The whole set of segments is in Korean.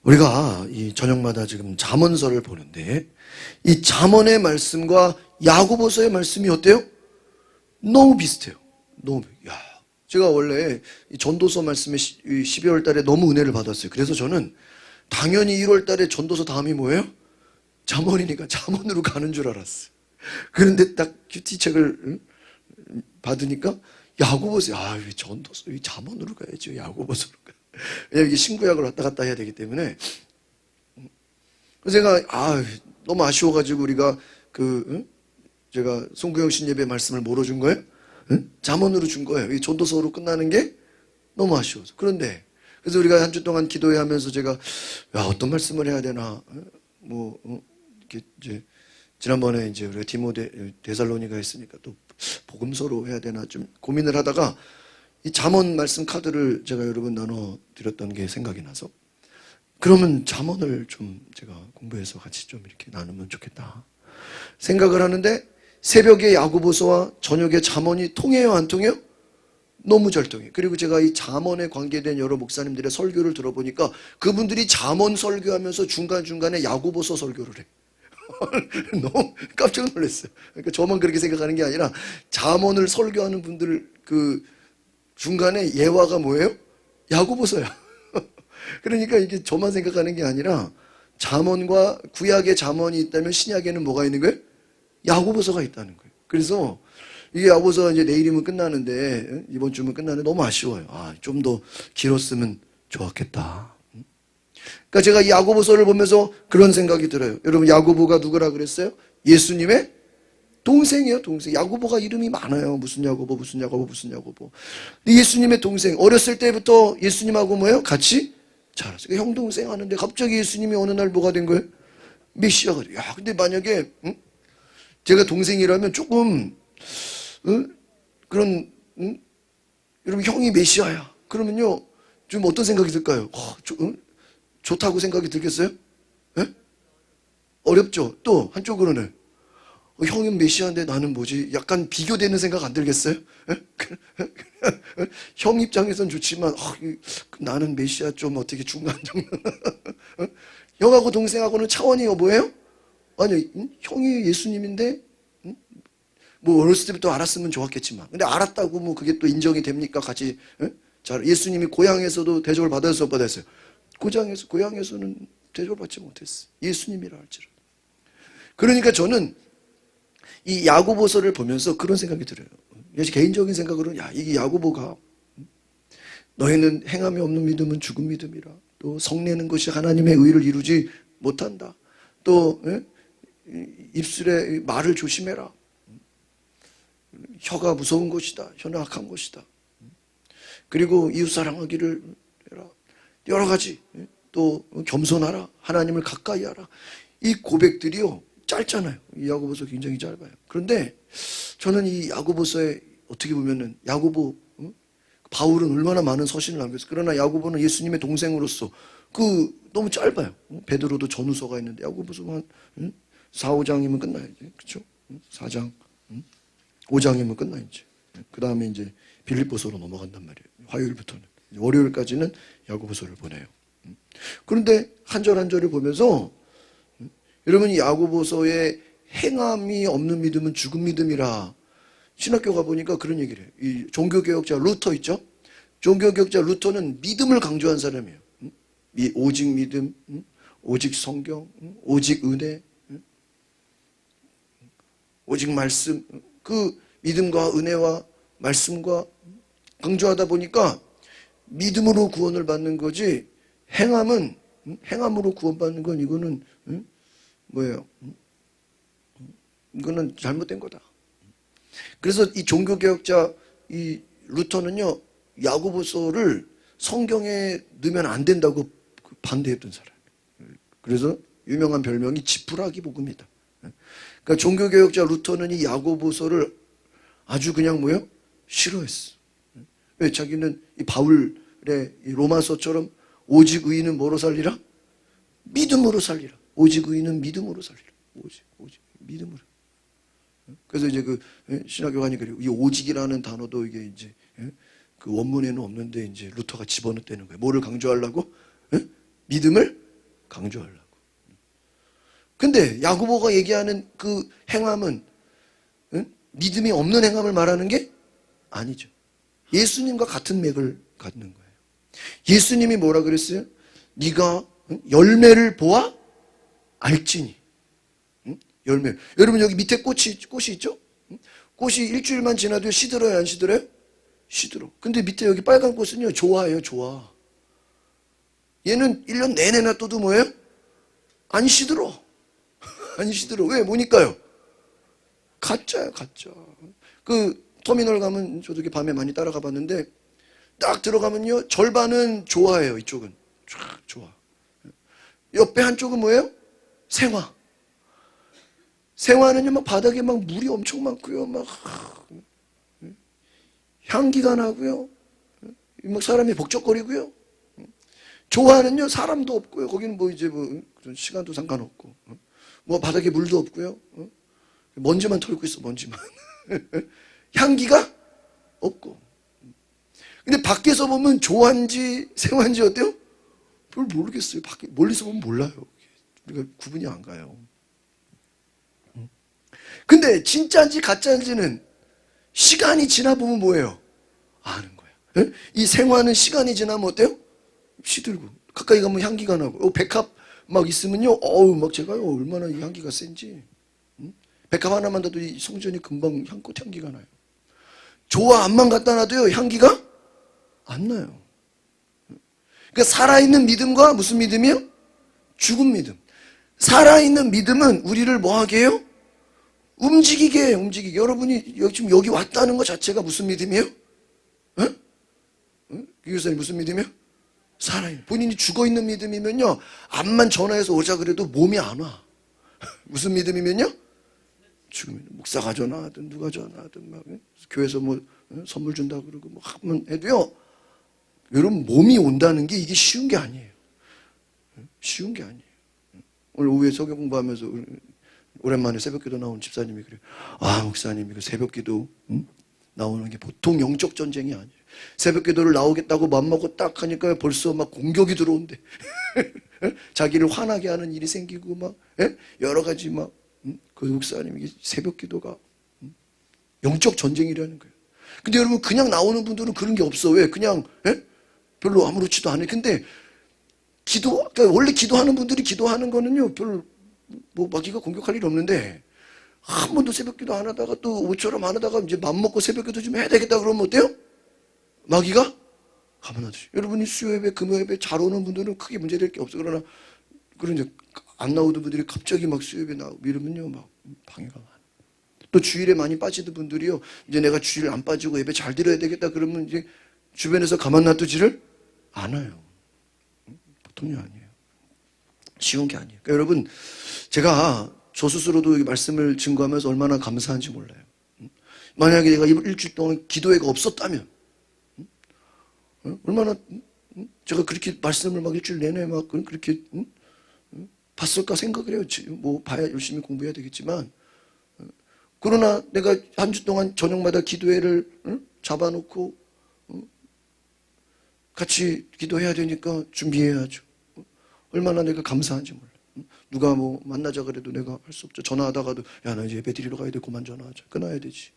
우리가 이 저녁마다 지금 잠언서를 보는데 이 잠언의 말씀과 야고보서의 말씀이 어때요? 너무 비슷해요. 너무. 제가 원래 이 전도서 말씀에 12월 달에 너무 은혜를 받았어요. 그래서 저는 당연히 1월 달에 전도서 다음이 뭐예요? 잠언이니까 잠언으로 가는 줄 알았어요. 그런데 딱 큐티책을 받으니까 야고보서, 왜 전도서, 왜 잠언으로 가야죠? 야고보서로 가. 왜냐면 이게 신구약을 왔다 갔다 해야 되기 때문에. 그래서 제가 너무 아쉬워가지고 우리가 제가 송구영 신 예배 말씀을 뭐로 준 거예요? 잠언으로 준 거예요. 이 전도서로 끝나는 게 너무 아쉬워서. 그런데 그래서 우리가 한 주 동안 기도하면서 제가 어떤 말씀을 해야 되나 이렇게 이제 지난번에 이제 우리가 데살로니가 했으니까 또 복음서로 해야 되나 좀 고민을 하다가 이 잠언 말씀 카드를 제가 여러분 나눠 드렸던 게 생각이 나서 그러면 잠언을 좀 제가 공부해서 같이 좀 이렇게 나누면 좋겠다 생각을 하는데 새벽에 야고보서와 저녁에 잠언이 통해요, 안 통해요? 너무 잘 통해요. 그리고 제가 이 잠언에 관계된 여러 목사님들의 설교를 들어보니까 그분들이 잠언 설교하면서 중간중간에 야고보서 설교를 해. 너무 깜짝 놀랐어요. 그러니까 저만 그렇게 생각하는 게 아니라 잠언을 설교하는 분들 그 중간에 예화가 뭐예요? 야고보서야. 그러니까 이게 저만 생각하는 게 아니라 잠언과 구약에 잠언이 있다면 신약에는 뭐가 있는 거예요? 야고보서가 있다는 거예요. 그래서 이게 야고보서 이제 내일이면 끝나는데 이번 주면 끝나는데 너무 아쉬워요. 좀 더 길었으면 좋았겠다. 그러니까 제가 이 야고보서를 보면서 그런 생각이 들어요. 여러분 야고보가 누구라 그랬어요? 예수님의 동생이에요, 동생. 야고보가 이름이 많아요. 무슨 야고보, 무슨 야고보, 무슨 야고보. 근데 예수님의 동생. 어렸을 때부터 예수님하고 뭐예요? 같이 자랐어요. 형 동생 하는데 갑자기 예수님이 어느 날 뭐가 된 거예요? 메시아가 돼요. 근데 만약에 제가 동생이라면 조금 그런 여러분 형이 메시아야. 그러면요 좀 어떤 생각이 들까요? 좋다고 생각이 들겠어요? 예? 어렵죠. 또 한쪽으로는 형은 메시아인데 나는 뭐지? 약간 비교되는 생각 안 들겠어요? 예? 형 입장에선 좋지만 나는 메시아 좀 어떻게 중간 정도. 형하고 동생하고는 차원이 뭐예요? 아니 형이 예수님인데 뭐 어렸을 때부터 알았으면 좋았겠지만 근데 알았다고 뭐 그게 또 인정이 됩니까? 같이 자 예수님이 고향에서도 대접을 받아서 못 받았어요. 고향에서는 대접을 받지 못했어요. 예수님이라 할지라도. 그러니까 저는 이 야고보서를 보면서 그런 생각이 들어요. 개인적인 생각으로는 이게 야고보가 너희는 행함이 없는 믿음은 죽은 믿음이라. 또 성내는 것이 하나님의 의를 이루지 못한다. 또 입술에 말을 조심해라. 혀가 무서운 것이다. 혀는 악한 것이다. 그리고 이웃 사랑하기를 해라. 여러 가지. 또 겸손하라. 하나님을 가까이 하라. 이 고백들이요 짧잖아요. 이 야고보서 굉장히 짧아요. 그런데 저는 이 야고보서에 어떻게 보면은 야고보 바울은 얼마나 많은 서신을 남겼어요. 그러나 야고보는 예수님의 동생으로서 너무 짧아요. 베드로도 전후서가 있는데 야고보서만 4, 5장이면 끝나야지. 그렇죠? 4장 5장이면 끝나야지. 그 다음에 이제 빌립보서로 넘어간단 말이에요. 화요일부터는. 월요일까지는 야고보서를 보내요. 그런데 한 절 한 절을 보면서 여러분 이 야고보서에 행함이 없는 믿음은 죽은 믿음이라. 신학교 가보니까 그런 얘기를 해요. 이 종교개혁자 루터 있죠? 종교개혁자 루터는 믿음을 강조한 사람이에요. 오직 믿음, 오직 성경, 오직 은혜, 오직 말씀. 그 믿음과 은혜와 말씀과 강조하다 보니까 믿음으로 구원을 받는 거지 행함으로 구원받는 건 이거는 뭐예요? 이거는 잘못된 거다. 그래서 이 종교개혁자 이 루터는요 야고보서를 성경에 넣으면 안 된다고 반대했던 사람이에요. 그래서 유명한 별명이 지푸라기 복음이다. 그러니까 종교개혁자 루터는 이 야고보서를 아주 그냥 뭐예요? 싫어했어. 왜? 자기는 이 바울의 이 로마서처럼 오직 의인은 뭐로 살리라? 믿음으로 살리라. 오직 의인은 믿음으로 살리라. 오직 믿음으로. 그래서 이제 신학교관이 그리고 이 오직이라는 단어도 이게 이제 그 원문에는 없는데 이제 루터가 집어넣었다는 거예요. 뭐를 강조하려고? 믿음을 강조하려고. 근데 야고보가 얘기하는 그 행함은 믿음이 없는 행함을 말하는 게 아니죠. 예수님과 같은 맥을 갖는 거예요. 예수님이 뭐라 그랬어요? 네가 열매를 보아 알지니. 열매. 여러분 여기 밑에 꽃이 있죠? 꽃이 일주일만 지나도 시들어요, 안 시들어요? 시들어. 근데 밑에 여기 빨간 꽃은요, 좋아해요, 좋아. 얘는 1년 내내 놔둬도 뭐예요? 안 시들어. 안 시들어. 왜? 뭐니까요? 가짜야, 가짜. 그 터미널 가면 저도 이렇게 밤에 많이 따라가 봤는데 딱 들어가면요, 절반은 좋아해요, 이쪽은. 쫙 좋아. 옆에 한쪽은 뭐예요? 생화. 생화는요, 막 바닥에 막 물이 엄청 많고요, 막 향기가 나고요, 막 사람이 복적거리고요. 좋아하는요, 사람도 없고요. 거기는 뭐 이제 뭐 시간도 상관없고, 뭐 바닥에 물도 없고요. 먼지만 털고 있어, 먼지만. 향기가 없고. 근데 밖에서 보면 좋아한지 생화인지 어때요? 별 모르겠어요. 밖에 멀리서 보면 몰라요. 우리가 구분이 안 가요. 근데 진짜인지 가짜인지는 시간이 지나 보면 뭐예요? 아는 거야. 이 생화는 시간이 지나면 어때요? 시들고 가까이 가면 향기가 나고 백합 막 있으면요, 막 제가 얼마나 이 향기가 센지. 백합 하나만 둬도 이 송전이 금방 향꽃 향기가 나요. 조화 암만 갖다 놔도요, 향기가 안 나요. 그러니까 살아있는 믿음과 무슨 믿음이요? 죽은 믿음. 살아있는 믿음은 우리를 뭐하게 해요? 움직이게 해요, 움직이게. 여러분이 지금 여기 왔다는 것 자체가 무슨 믿음이에요? 교사님 무슨 믿음이에요? 살아있는. 본인이 죽어있는 믿음이면요, 암만 전화해서 오자 그래도 몸이 안 와. 무슨 믿음이면요? 죽으면 목사가 전화하든 누가 전화하든 막 교회에서 뭐 선물 준다 그러고 뭐 하면 해도요, 여러분 몸이 온다는 게 이게 쉬운 게 아니에요. 쉬운 게 아니에요. 오늘 오후에 성경 공부하면서 오랜만에 새벽기도 나온 집사님이 그래요. 아 목사님, 이거 새벽기도 나오는 게 보통 영적 전쟁이 아니에요. 새벽기도를 나오겠다고 맘먹고 딱 하니까 벌써 막 공격이 들어온대. 자기를 화나게 하는 일이 생기고 막 여러 가지 막. 그 목사님, 이게 새벽기도가 영적 전쟁이라는 거예요. 근데 여러분 그냥 나오는 분들은 그런 게 없어. 왜? 그냥 별로 아무렇지도 않아요. 근데 그러니까 원래 기도하는 분들이 기도하는 거는요, 별로 뭐 마귀가 공격할 일이 없는데, 한 번도 새벽기도 안 하다가 또 모처럼 안 하다가 이제 맘먹고 새벽기도 좀 해야 되겠다 그러면 어때요? 마귀가 가만 놔두죠. 여러분이 수요예배, 금요예배 잘 오는 분들은 크게 문제될 게 없어. 그러나 그런 이제 안 나오던 분들이 갑자기 막 수요예배 나오고 이러면요, 막 방해가 많아. 또 주일에 많이 빠지던 분들이요, 이제 내가 주일 안 빠지고 예배 잘 드려야 되겠다 그러면 이제 주변에서 가만 놔두지를 않아요. 보통이 아니에요. 쉬운 게 아니에요. 그러니까 여러분, 제가 저 스스로도 이 말씀을 증거하면서 얼마나 감사한지 몰라요. 만약에 내가 일주일 동안 기도회가 없었다면, 얼마나 제가 그렇게 말씀을 막 일주일 내내 막 그렇게 봤을까 생각을 해요. 뭐 봐야 열심히 공부해야 되겠지만, 그러나 내가 한 주 동안 저녁마다 기도회를 잡아놓고 같이 기도해야 되니까 준비해야죠. 얼마나 내가 감사한지 몰라요. 누가 뭐 만나자 그래도 내가 할 수 없죠. 전화하다가도 야, 나 이제 예배 드리러 가야 돼. 그만 전화하자. 끊어야 되지.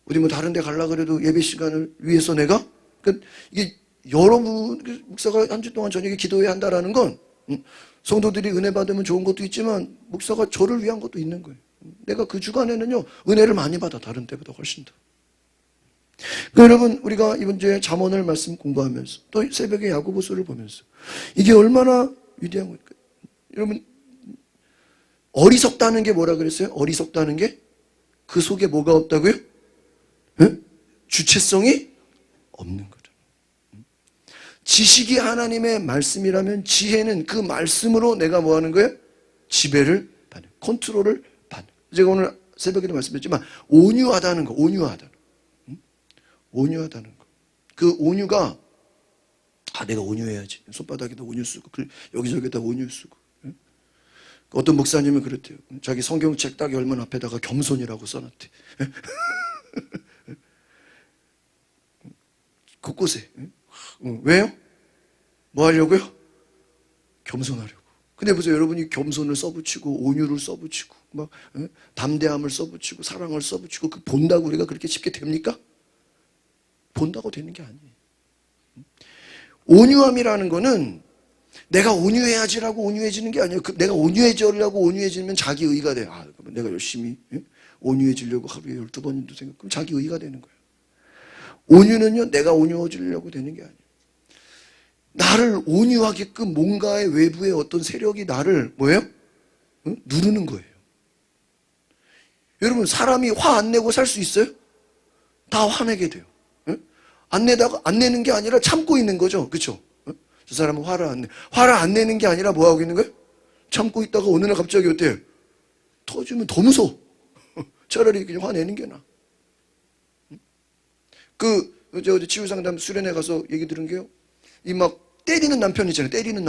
어디 뭐 다른 데 가려고 그래도 예배 시간을 위해서 내가, 그러니까 이게 여러분, 목사가 한 주 동안 저녁에 기도해야 한다라는 건 성도들이 은혜 받으면 좋은 것도 있지만 목사가 저를 위한 것도 있는 거예요. 내가 그 주간에는요, 은혜를 많이 받아. 다른 때보다 훨씬 더. 그러니까 여러분, 우리가 이번 주에 잠언을 말씀 공부하면서 또 새벽에 야고보서를 보면서 이게 얼마나 위대한 걸까요? 여러분, 어리석다는 게 뭐라 그랬어요? 어리석다는 게 그 속에 뭐가 없다고요? 주체성이 없는 거죠. 지식이 하나님의 말씀이라면 지혜는 그 말씀으로 내가 뭐 하는 거예요? 지배를 받는, 컨트롤을 받는. 제가 오늘 새벽에도 말씀드렸지만 온유하다는 거, 온유하다는 거. 온유하다는 거. 그 온유가, 내가 온유해야지. 손바닥에다 온유 쓰고, 여기저기다 온유 쓰고. 어떤 목사님은 그랬대요. 자기 성경책 딱 열면 앞에다가 겸손이라고 써놨대. 곳곳에. 왜요? 뭐 하려고요? 겸손하려고. 근데 보세요. 여러분이 겸손을 써붙이고 온유를 써붙이고 막 담대함을 써붙이고 사랑을 써붙이고 그 본다고 우리가 그렇게 쉽게 됩니까? 본다고 되는 게 아니에요. 온유함이라는 거는 내가 온유해야지라고 온유해지는 게 아니에요. 내가 온유해지려고 온유해지면 자기 의가 돼. 아, 그러면 내가 열심히 온유해지려고 하루에 12번도 생각. 그럼 자기 의가 되는 거예요. 온유는요, 내가 온유해지려고 되는 게 아니에요. 나를 온유하게끔 뭔가의 외부의 어떤 세력이 나를 뭐예요? 누르는 거예요. 여러분, 사람이 화 안 내고 살 수 있어요? 다 화내게 돼요. 안 내는 게 아니라 참고 있는 거죠. 그렇죠? 저 사람은 화를 안 내는 게 아니라 뭐 하고 있는 거예요? 참고 있다가 어느 날 갑자기 어때요? 터지면 더 무서워. 차라리 그냥 화내는 게 나아. 제가 어제 치유상담 수련회 가서 얘기 들은 게요. 이 막 때리는 남편 있잖아요. 때리는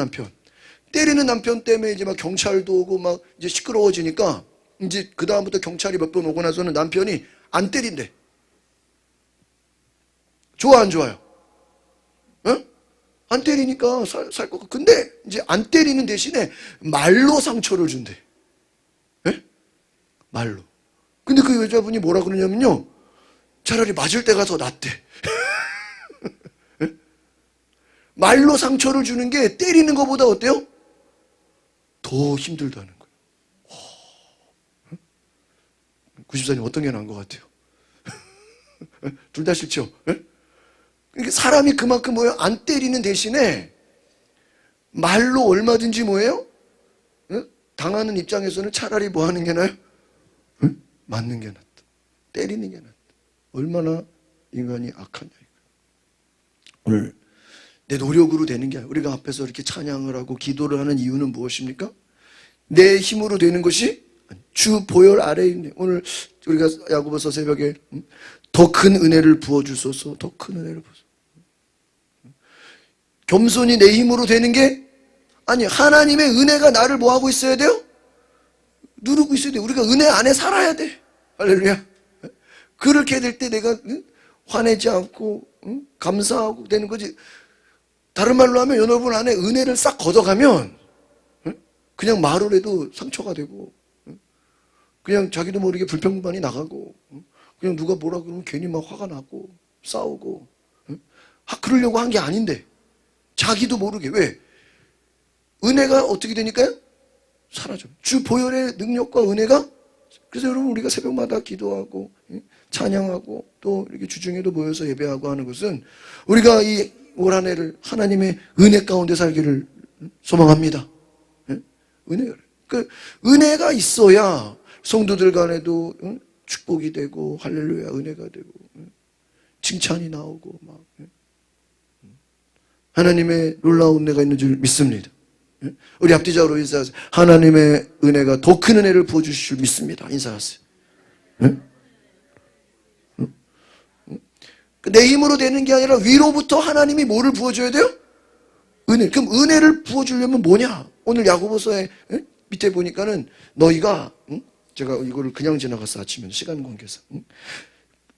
남편 때문에 이제 막 경찰도 오고 막 이제 시끄러워지니까 이제 그다음부터 경찰이 몇 번 오고 나서는 남편이 안 때린대. 좋아, 안 좋아요? 안 때리니까 살 것 같고. 근데 이제 안 때리는 대신에 말로 상처를 준대. 말로. 근데 그 여자분이 뭐라 그러냐면요. 차라리 맞을 때가 더 낫대. 말로 상처를 주는 게 때리는 것보다 어때요? 더 힘들다는 거예요. 94님 어떤 게 나은 것 같아요? 둘 다 싫죠? 그러니까 사람이 그만큼 뭐예요? 안 때리는 대신에 말로 얼마든지 뭐예요? 당하는 입장에서는 차라리 뭐 하는 게 나아요? 맞는 게 낫다. 때리는 게 낫다. 얼마나 인간이 악하냐. 오늘 내 노력으로 되는 게 아니라 우리가 앞에서 이렇게 찬양을 하고 기도를 하는 이유는 무엇입니까? 내 힘으로 되는 것이 주 보혈 아래에 있네. 오늘 우리가 야고보서 새벽에 더 큰 은혜를 부어주소서. 더 큰 은혜를 부어주소서. 겸손히 내 힘으로 되는 게 아니, 하나님의 은혜가 나를 뭐 하고 있어야 돼요? 누르고 있어야 돼요. 우리가 은혜 안에 살아야 돼. 할렐루야. 그렇게 될 때 내가 화내지 않고 감사하고 되는 거지. 다른 말로 하면 여러분 안에 은혜를 싹 걷어가면 그냥 말을 해도 상처가 되고 그냥 자기도 모르게 불평만이 나가고 그냥 누가 뭐라 그러면 괜히 막 화가 나고 싸우고 그러려고 한 게 아닌데 자기도 모르게. 왜? 은혜가 어떻게 되니까요? 사라져. 주 보혈의 능력과 은혜가. 그래서 여러분 우리가 새벽마다 기도하고 찬양하고 또 이렇게 주중에도 모여서 예배하고 하는 것은 우리가 이 올 한 해를 하나님의 은혜 가운데 살기를 소망합니다. 은혜가 있어야 성도들 간에도 축복이 되고 할렐루야 은혜가 되고 칭찬이 나오고 막 하나님의 놀라운 은혜가 있는 줄 믿습니다. 우리 앞뒤자로 인사하세요. 하나님의 은혜가 더 큰 은혜를 부어주실 줄 믿습니다. 인사하세요. 내 힘으로 되는 게 아니라 위로부터 하나님이 뭐를 부어줘야 돼요? 은혜. 그럼 은혜를 부어주려면 뭐냐? 오늘 야고보서에 밑에 보니까는 너희가 제가 이거를 그냥 지나갔어. 아침에 시간 관계상.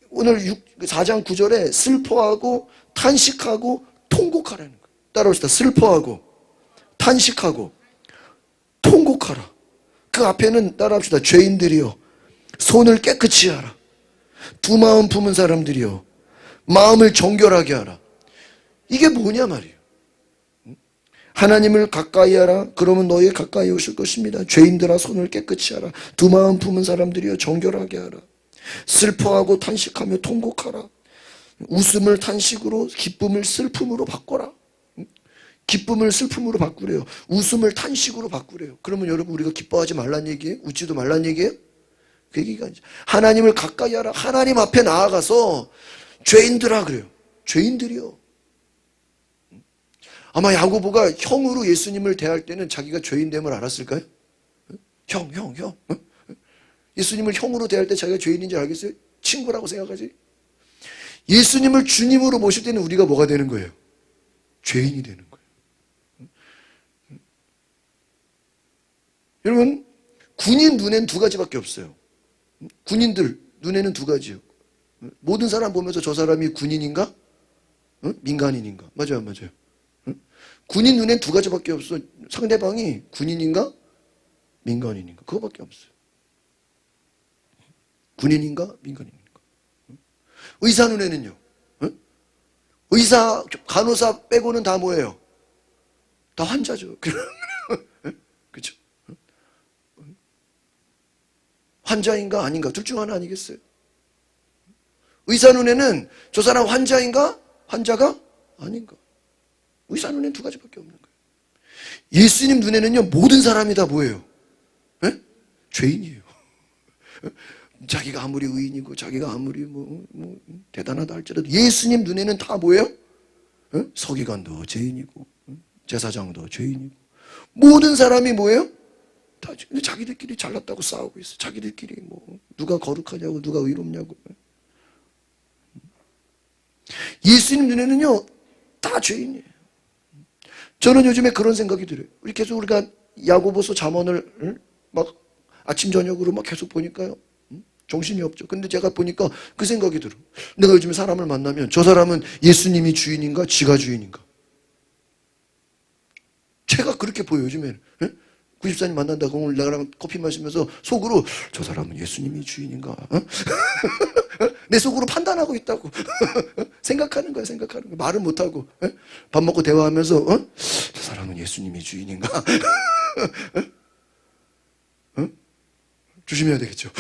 오늘 4장 9절에 슬퍼하고 탄식하고 통곡하라는 거예요. 따라합시다. 슬퍼하고 탄식하고 통곡하라. 그 앞에는 따라합시다. 죄인들이여 손을 깨끗이 하라. 두 마음 품은 사람들이여 마음을 정결하게 하라. 이게 뭐냐 말이에요. 하나님을 가까이 하라. 그러면 너희 가까이 오실 것입니다. 죄인들아 손을 깨끗이 하라. 두 마음 품은 사람들이여 정결하게 하라. 슬퍼하고 탄식하며 통곡하라. 웃음을 탄식으로 기쁨을 슬픔으로 바꿔라. 기쁨을 슬픔으로 바꾸래요. 웃음을 탄식으로 바꾸래요. 그러면 여러분 우리가 기뻐하지 말란 얘기예요? 웃지도 말란 얘기예요? 그 얘기가 아니죠. 하나님을 가까이 하라. 하나님 앞에 나아가서 죄인들아 그래요. 죄인들이요. 아마 야고보가 형으로 예수님을 대할 때는 자기가 죄인됨을 알았을까요? 형. 예수님을 형으로 대할 때 자기가 죄인인지 알겠어요? 친구라고 생각하지? 예수님을 주님으로 모실 때는 우리가 뭐가 되는 거예요? 죄인이 되는 거예요. 여러분, 군인 눈에는 두 가지밖에 없어요. 군인들 눈에는 두 가지요. 모든 사람 보면서 저 사람이 군인인가? 민간인인가? 맞아요, 안 맞아요? 군인 눈엔 두 가지밖에 없어. 상대방이 군인인가 민간인인가 그거밖에 없어요. 군인인가 민간인인가. 의사 눈에는요. 의사 간호사 빼고는 다 뭐예요? 다 환자죠. 그렇죠? 환자인가 아닌가 둘 중 하나 아니겠어요? 의사 눈에는 저 사람 환자인가 환자가 아닌가. 의사 눈에는 두 가지밖에 없는 거예요. 예수님 눈에는요 모든 사람이 다 뭐예요? 에? 죄인이에요. 자기가 아무리 의인이고 자기가 아무리 뭐 대단하다 할지라도 예수님 눈에는 다 뭐예요? 서기관도 죄인이고 제사장도 죄인이고 모든 사람이 뭐예요? 다 근데 자기들끼리 잘났다고 싸우고 있어. 자기들끼리 뭐 누가 거룩하냐고 누가 의롭냐고. 예수님 눈에는요 다 죄인이에요. 저는 요즘에 그런 생각이 들어요. 우리가 야고보서 잠언을 막 아침 저녁으로 막 계속 보니까요 정신이 없죠. 근데 제가 보니까 그 생각이 들어. 내가 요즘에 사람을 만나면 저 사람은 예수님이 주인인가 지가 주인인가. 제가 그렇게 보여요 요즘에는. 구집사님 만난다고 오늘 나랑 커피 마시면서 속으로 저 사람은 예수님이 주인인가. 내 속으로 판단하고 있다고. 생각하는 거야. 말은 못하고. 밥 먹고 대화하면서 저 사람은 예수님이 주인인가. 조심해야 되겠죠.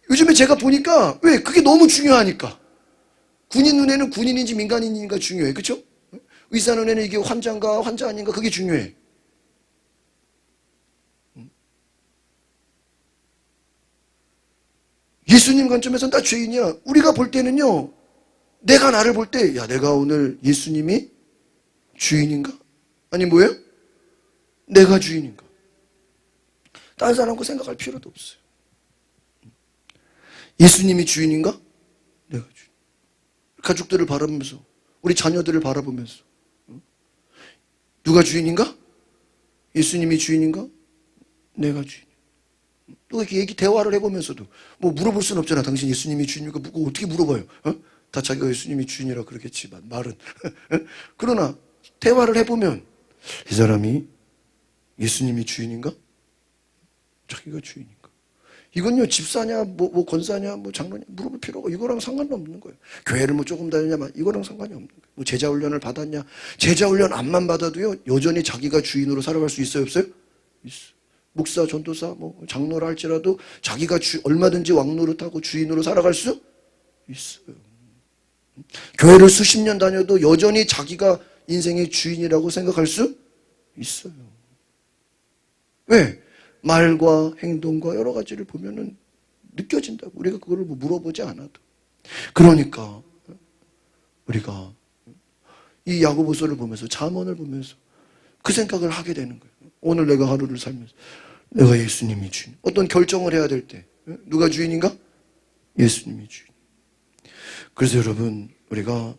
요즘에 제가 보니까 왜 그게 너무 중요하니까. 군인 눈에는 군인인지 민간인인가 중요해. 그렇죠? 의사 눈에는 이게 환자인가 환자 아닌가 그게 중요해. 예수님 관점에서는 다 죄인이야. 우리가 볼 때는요. 내가 나를 볼 때 야 내가 오늘 예수님이 주인인가? 아니 뭐예요? 내가 주인인가? 다른 사람과 생각할 필요도 없어요. 예수님이 주인인가? 내가 주인. 가족들을 바라보면서 우리 자녀들을 바라보면서 누가 주인인가? 예수님이 주인인가? 내가 주인. 또 이렇게 대화를 해보면서도 뭐 물어볼 수는 없잖아. 당신 예수님이 주인입니까? 어떻게 물어봐요? 다 자기가 예수님이 주인이라 그러겠지만 말은. 그러나 대화를 해보면 이 사람이 예수님이 주인인가? 자기가 주인인가? 이건요 집사냐 뭐 권사냐 뭐 장로냐 물어볼 필요가 이거랑 상관은 없는 거예요. 교회를 뭐 조금 다녔냐 이거랑 상관이 없는 거예요. 뭐 제자 훈련을 받았냐 제자 훈련 안만 받아도요 여전히 자기가 주인으로 살아갈 수 있어요 없어요? 있어. 목사 전도사 뭐 장로라 할지라도 자기가 얼마든지 왕노릇하고 주인으로 살아갈 수 있어요. 교회를 수십 년 다녀도 여전히 자기가 인생의 주인이라고 생각할 수 있어요. 왜? 말과 행동과 여러 가지를 보면은 느껴진다고. 우리가 그거를 뭐 물어보지 않아도. 그러니까 우리가 이 야고보서를 보면서 잠언을 보면서 그 생각을 하게 되는 거예요. 오늘 내가 하루를 살면서 내가 예수님이 주인. 어떤 결정을 해야 될 때 누가 주인인가? 예수님이 주인. 그래서 여러분 우리가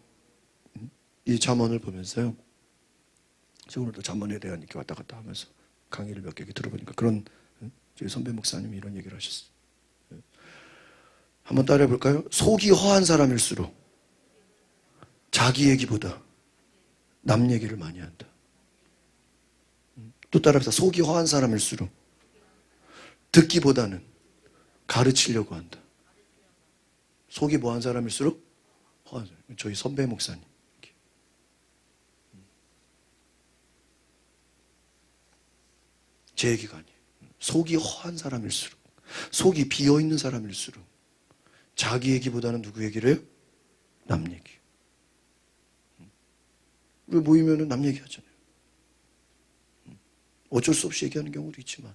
이 잠언을 보면서요. 오늘도 잠언에 대한 이렇게 왔다 갔다 하면서 강의를 몇 개 들어보니까 그런 저희 선배 목사님이 이런 얘기를 하셨어요. 한번 따라해 볼까요? 속이 허한 사람일수록 자기 얘기보다 남 얘기를 많이 한다. 또 따라해서 속이 허한 사람일수록 듣기보다는 가르치려고 한다. 속이 뭐한 사람일수록 허한 사람. 저희 선배 목사님. 제 얘기가 아니에요. 속이 허한 사람일수록 속이 비어있는 사람일수록 자기 얘기보다는 누구 얘기를 해요? 남 얘기. 우리 모이면 남 얘기 하잖아요. 어쩔 수 없이 얘기하는 경우도 있지만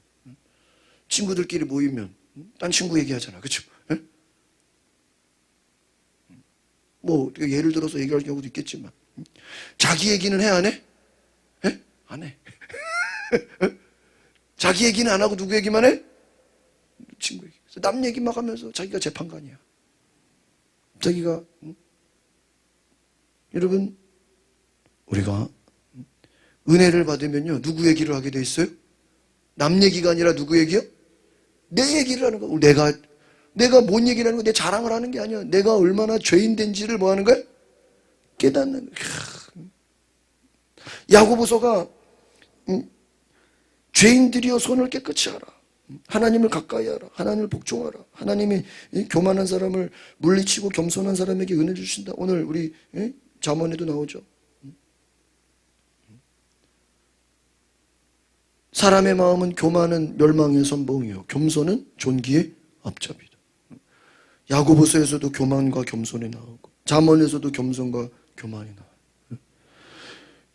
친구들끼리 모이면 딴 친구 얘기하잖아. 그렇죠? 뭐 예를 들어서 얘기할 경우도 있겠지만 자기 얘기는 해 안 해? 안 해. 자기 얘기는 안 하고 누구 얘기만 해? 친구 얘기. 남 얘기 막 하면서 자기가 재판관이야. 자기가 여러분 우리가 은혜를 받으면요 누구 얘기를 하게 돼 있어요? 남 얘기가 아니라 누구 얘기요? 내 얘기를 하는 거. 내가 뭔 얘기를 하는 거? 내 자랑을 하는 게 아니야. 내가 얼마나 죄인 된지를 뭐 하는 거야? 깨닫는. 야고보서가 죄인들이여 손을 깨끗이 하라. 하나님을 가까이 하라. 하나님을 복종하라. 하나님이 교만한 사람을 물리치고 겸손한 사람에게 은혜를 주신다. 오늘 우리 잠언에도 나오죠. 사람의 마음은 교만은 멸망의 선봉이요 겸손은 존귀의 앞잡이다. 야고보서에서도 교만과 겸손이 나오고 잠언에서도 겸손과 교만이 나와요.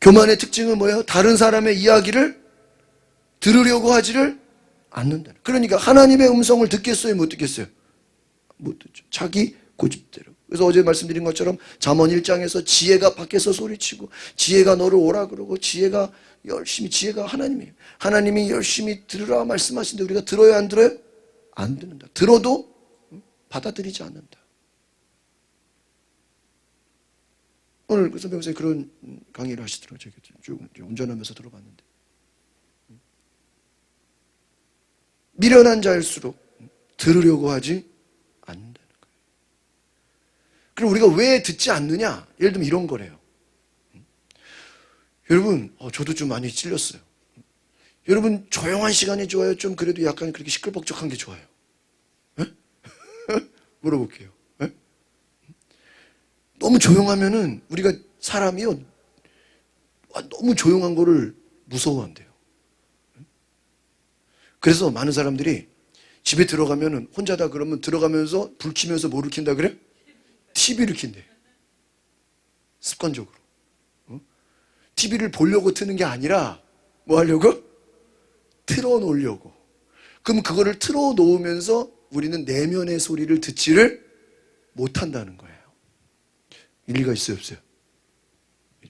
교만의 특징은 뭐예요? 다른 사람의 이야기를 들으려고 하지를 않는다. 그러니까 하나님의 음성을 듣겠어요? 못 듣겠어요? 못 듣죠. 자기 고집대로. 그래서 어제 말씀드린 것처럼 잠언 1장에서 지혜가 밖에서 소리치고 지혜가 너를 오라 그러고 지혜가 하나님이에요. 하나님이 열심히 들으라 말씀하시는데 우리가 들어요 안 들어요? 안 듣는다. 들어도 받아들이지 않는다. 오늘 그 선배님이 그런 강의를 하시더라고요. 제가 쭉 운전하면서 들어봤는데 미련한 자일수록 들으려고 하지 않는다는 거예요. 그럼 우리가 왜 듣지 않느냐? 예를 들면 이런 거래요. 여러분, 저도 좀 많이 찔렸어요. 여러분, 조용한 시간이 좋아요? 좀 그래도 약간 그렇게 시끌벅적한 게 좋아요? 물어볼게요. 너무 조용하면은 우리가 사람이요, 너무 조용한 거를 무서워한대요. 그래서 많은 사람들이 집에 들어가면은 혼자다 그러면 들어가면서 불 켜면서 뭐를 킨다 그래? TV를 킨대. 습관적으로. TV를 보려고 트는 게 아니라 뭐 하려고? 틀어놓으려고. 그럼 그거를 틀어놓으면서 우리는 내면의 소리를 듣지를 못한다는 거예요. 일리가 있어요, 없어요?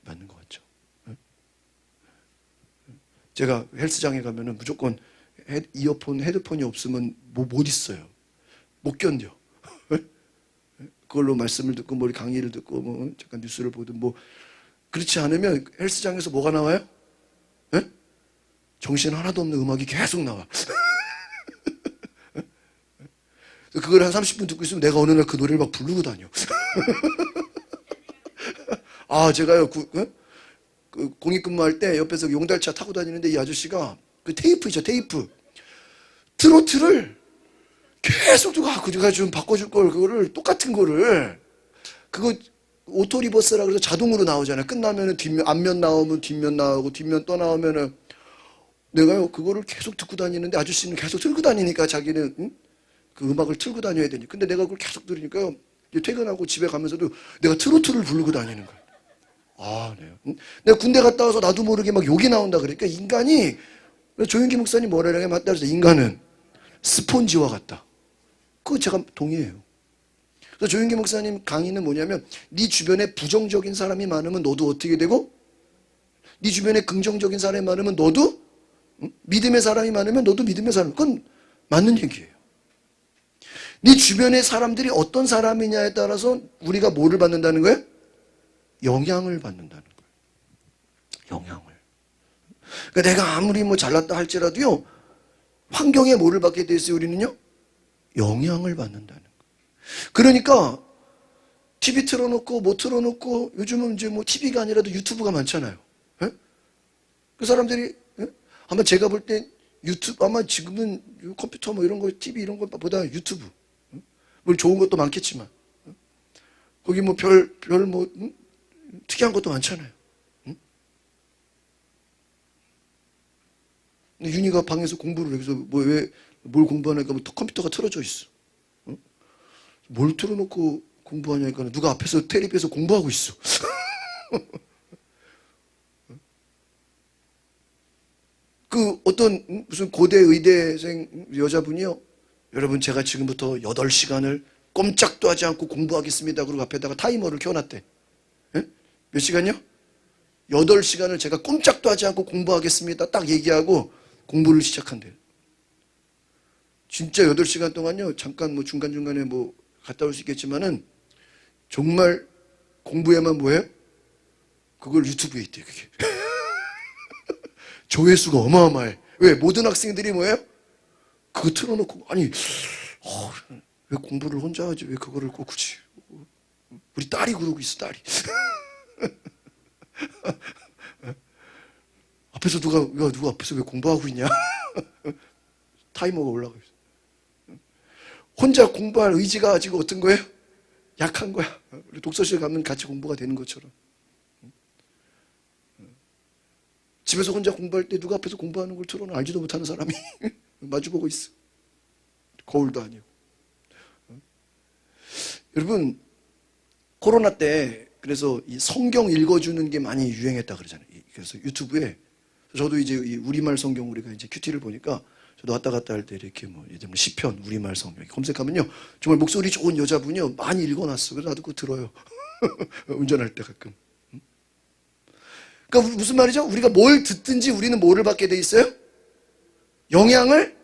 맞는 것 같죠? 제가 헬스장에 가면은 무조건 이어폰, 헤드폰이 없으면 못 있어요. 못 견뎌. 그걸로 말씀을 듣고 뭐 강의를 듣고 뭐 잠깐 뉴스를 보든 뭐 그렇지 않으면 헬스장에서 뭐가 나와요? 에? 정신 하나도 없는 음악이 계속 나와. 그걸 한 30분 듣고 있으면 내가 어느 날 그 노래를 막 부르고 다녀. 제가요, 그 공익근무할 때 옆에서 용달차 타고 다니는데 이 아저씨가 그 테이프 있죠, 테이프. 트로트를 계속 그가 좀 바꿔줄 걸, 그거를, 똑같은 거를. 그거 오토 리버스라 그래서 자동으로 나오잖아요. 끝나면은 앞면 나오면 뒷면 나오고 뒷면 또 나오면은 내가요, 그거를 계속 듣고 다니는데 아저씨는 계속 틀고 다니니까 자기는, 그 음악을 틀고 다녀야 되니까. 근데 내가 그걸 계속 들으니까요, 퇴근하고 집에 가면서도 내가 트로트를 부르고 다니는 거예요. 네. 내가 군대 갔다 와서 나도 모르게 막 욕이 나온다 그러니까 인간이, 조윤기 목사님 뭐라고 하면 맞다 그래서 인간은 스폰지와 같다. 그거 제가 동의해요. 그래서 조윤기 목사님 강의는 뭐냐면 네 주변에 부정적인 사람이 많으면 너도 어떻게 되고 네 주변에 긍정적인 사람이 많으면 너도 믿음의 사람이 많으면 너도 믿음의 사람. 그건 맞는 얘기예요. 네 주변의 사람들이 어떤 사람이냐에 따라서 우리가 뭐를 받는다는 거예요? 영향을 받는다는 거예요. 영향을. 그러니까 내가 아무리 뭐 잘났다 할지라도요, 환경에 뭐를 받게 돼 있어요, 우리는요? 영향을 받는다는 거예요. 그러니까 TV 틀어놓고 뭐 틀어놓고 요즘은 이제 뭐 TV가 아니라도 유튜브가 많잖아요. 에? 그 사람들이 아마 제가 볼 때 유튜브, 아마 지금은 컴퓨터 뭐 이런 거 TV 이런 것보다 유튜브, 뭐 좋은 것도 많겠지만 거기 뭐 별 뭐 특이한 것도 많잖아요. 윤희가 방에서 공부를 해서 뭘 공부하니까 뭐 컴퓨터가 틀어져 있어. 뭘 틀어놓고 공부하냐니까 누가 앞에서 테레비에서 공부하고 있어. 그 어떤 무슨 고대 의대생 여자분이요, 여러분 제가 지금부터 8시간을 꼼짝도 하지 않고 공부하겠습니다. 그리고 앞에다가 타이머를 켜놨대. 몇 시간요? 8시간을 제가 꼼짝도 하지 않고 공부하겠습니다. 딱 얘기하고 공부를 시작한대요. 진짜 8시간 동안요, 잠깐 뭐 중간중간에 뭐 갔다 올 수 있겠지만은 정말 공부에만 뭐예요? 그걸 유튜브에 있대요, 그게. 조회수가 어마어마해. 왜? 모든 학생들이 뭐예요? 그거 틀어놓고, 아니, 왜 공부를 혼자 하지? 왜 그거를 꼭 굳이? 우리 딸이 그러고 있어, 딸이. 그래서 누가 앞에서 왜 공부하고 있냐? 타이머가 올라가 있어. 혼자 공부할 의지가 지금 어떤 거예요? 약한 거야. 우리 독서실 가면 같이 공부가 되는 것처럼. 집에서 혼자 공부할 때 누가 앞에서 공부하는 걸 틀어놓은 알지도 못하는 사람이 마주보고 있어. 거울도 아니고. 여러분, 코로나 때 그래서 이 성경 읽어주는 게 많이 유행했다 그러잖아요. 그래서 유튜브에 저도 이제 우리말 성경 우리가 이제 큐티를 보니까 저도 왔다 갔다 할 때 이렇게 예를 들면 시편 우리말 성경 검색하면요 정말 목소리 좋은 여자분이요 많이 읽어놨어. 그래서 나도 그거 들어요. 운전할 때 가끔. 그러니까 무슨 말이죠? 우리가 뭘 듣든지 우리는 뭐를 받게 돼 있어요? 영향을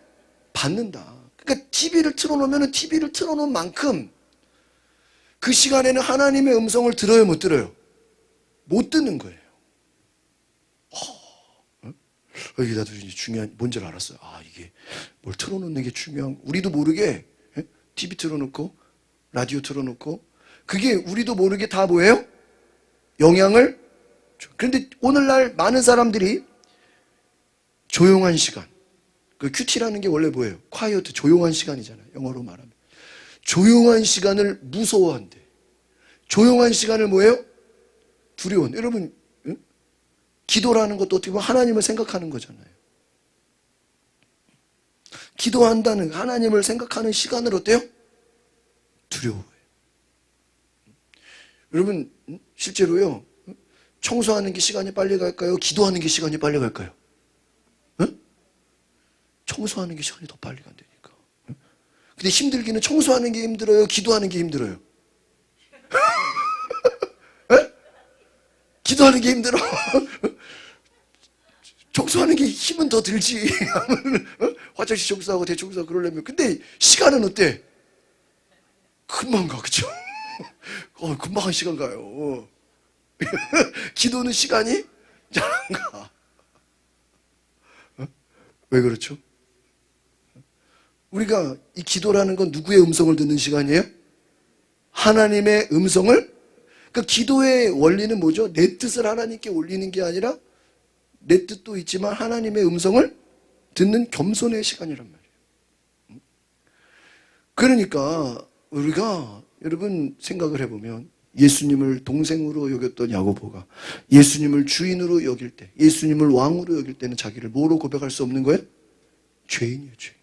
받는다. 그러니까 TV를 틀어놓으면 TV를 틀어놓은 만큼 그 시간에는 하나님의 음성을 들어요, 못 들어요? 못 듣는 거예요. 이게 나도 중요한, 뭔지를 알았어요. 이게 뭘 틀어놓는 게 중요한, 우리도 모르게 TV 틀어놓고, 라디오 틀어놓고, 그게 우리도 모르게 다 뭐예요? 영향을 줘. 그런데 오늘날 많은 사람들이 조용한 시간, 그 큐티라는 게 원래 뭐예요? quiet, 조용한 시간이잖아요. 영어로 말하면. 조용한 시간을 무서워한대. 조용한 시간을 뭐예요? 두려워. 여러분, 기도라는 것도 어떻게 보면 하나님을 생각하는 거잖아요. 기도한다는 하나님을 생각하는 시간을 어때요? 두려워해요. 여러분, 실제로요, 청소하는 게 시간이 빨리 갈까요? 기도하는 게 시간이 빨리 갈까요? 청소하는 게 시간이 더 빨리 간다니까. 근데 힘들기는 청소하는 게 힘들어요? 기도하는 게 힘들어요? 기도하는 게 힘들어. 청소하는 게 힘은 더 들지. 화장실 청소하고 대청소하고 그러려면. 근데 시간은 어때? 금방 가, 그쵸? 금방 한 시간 가요. 기도는 시간이 잘 안 가. 왜 그렇죠? 우리가 이 기도라는 건 누구의 음성을 듣는 시간이에요? 하나님의 음성을. 그러니까 기도의 원리는 뭐죠? 내 뜻을 하나님께 올리는 게 아니라 내 뜻도 있지만 하나님의 음성을 듣는 겸손의 시간이란 말이에요. 그러니까 우리가 여러분 생각을 해보면 예수님을 동생으로 여겼던 야고보가 예수님을 주인으로 여길 때, 예수님을 왕으로 여길 때는 자기를 뭐로 고백할 수 없는 거예요? 죄인이에요, 죄인.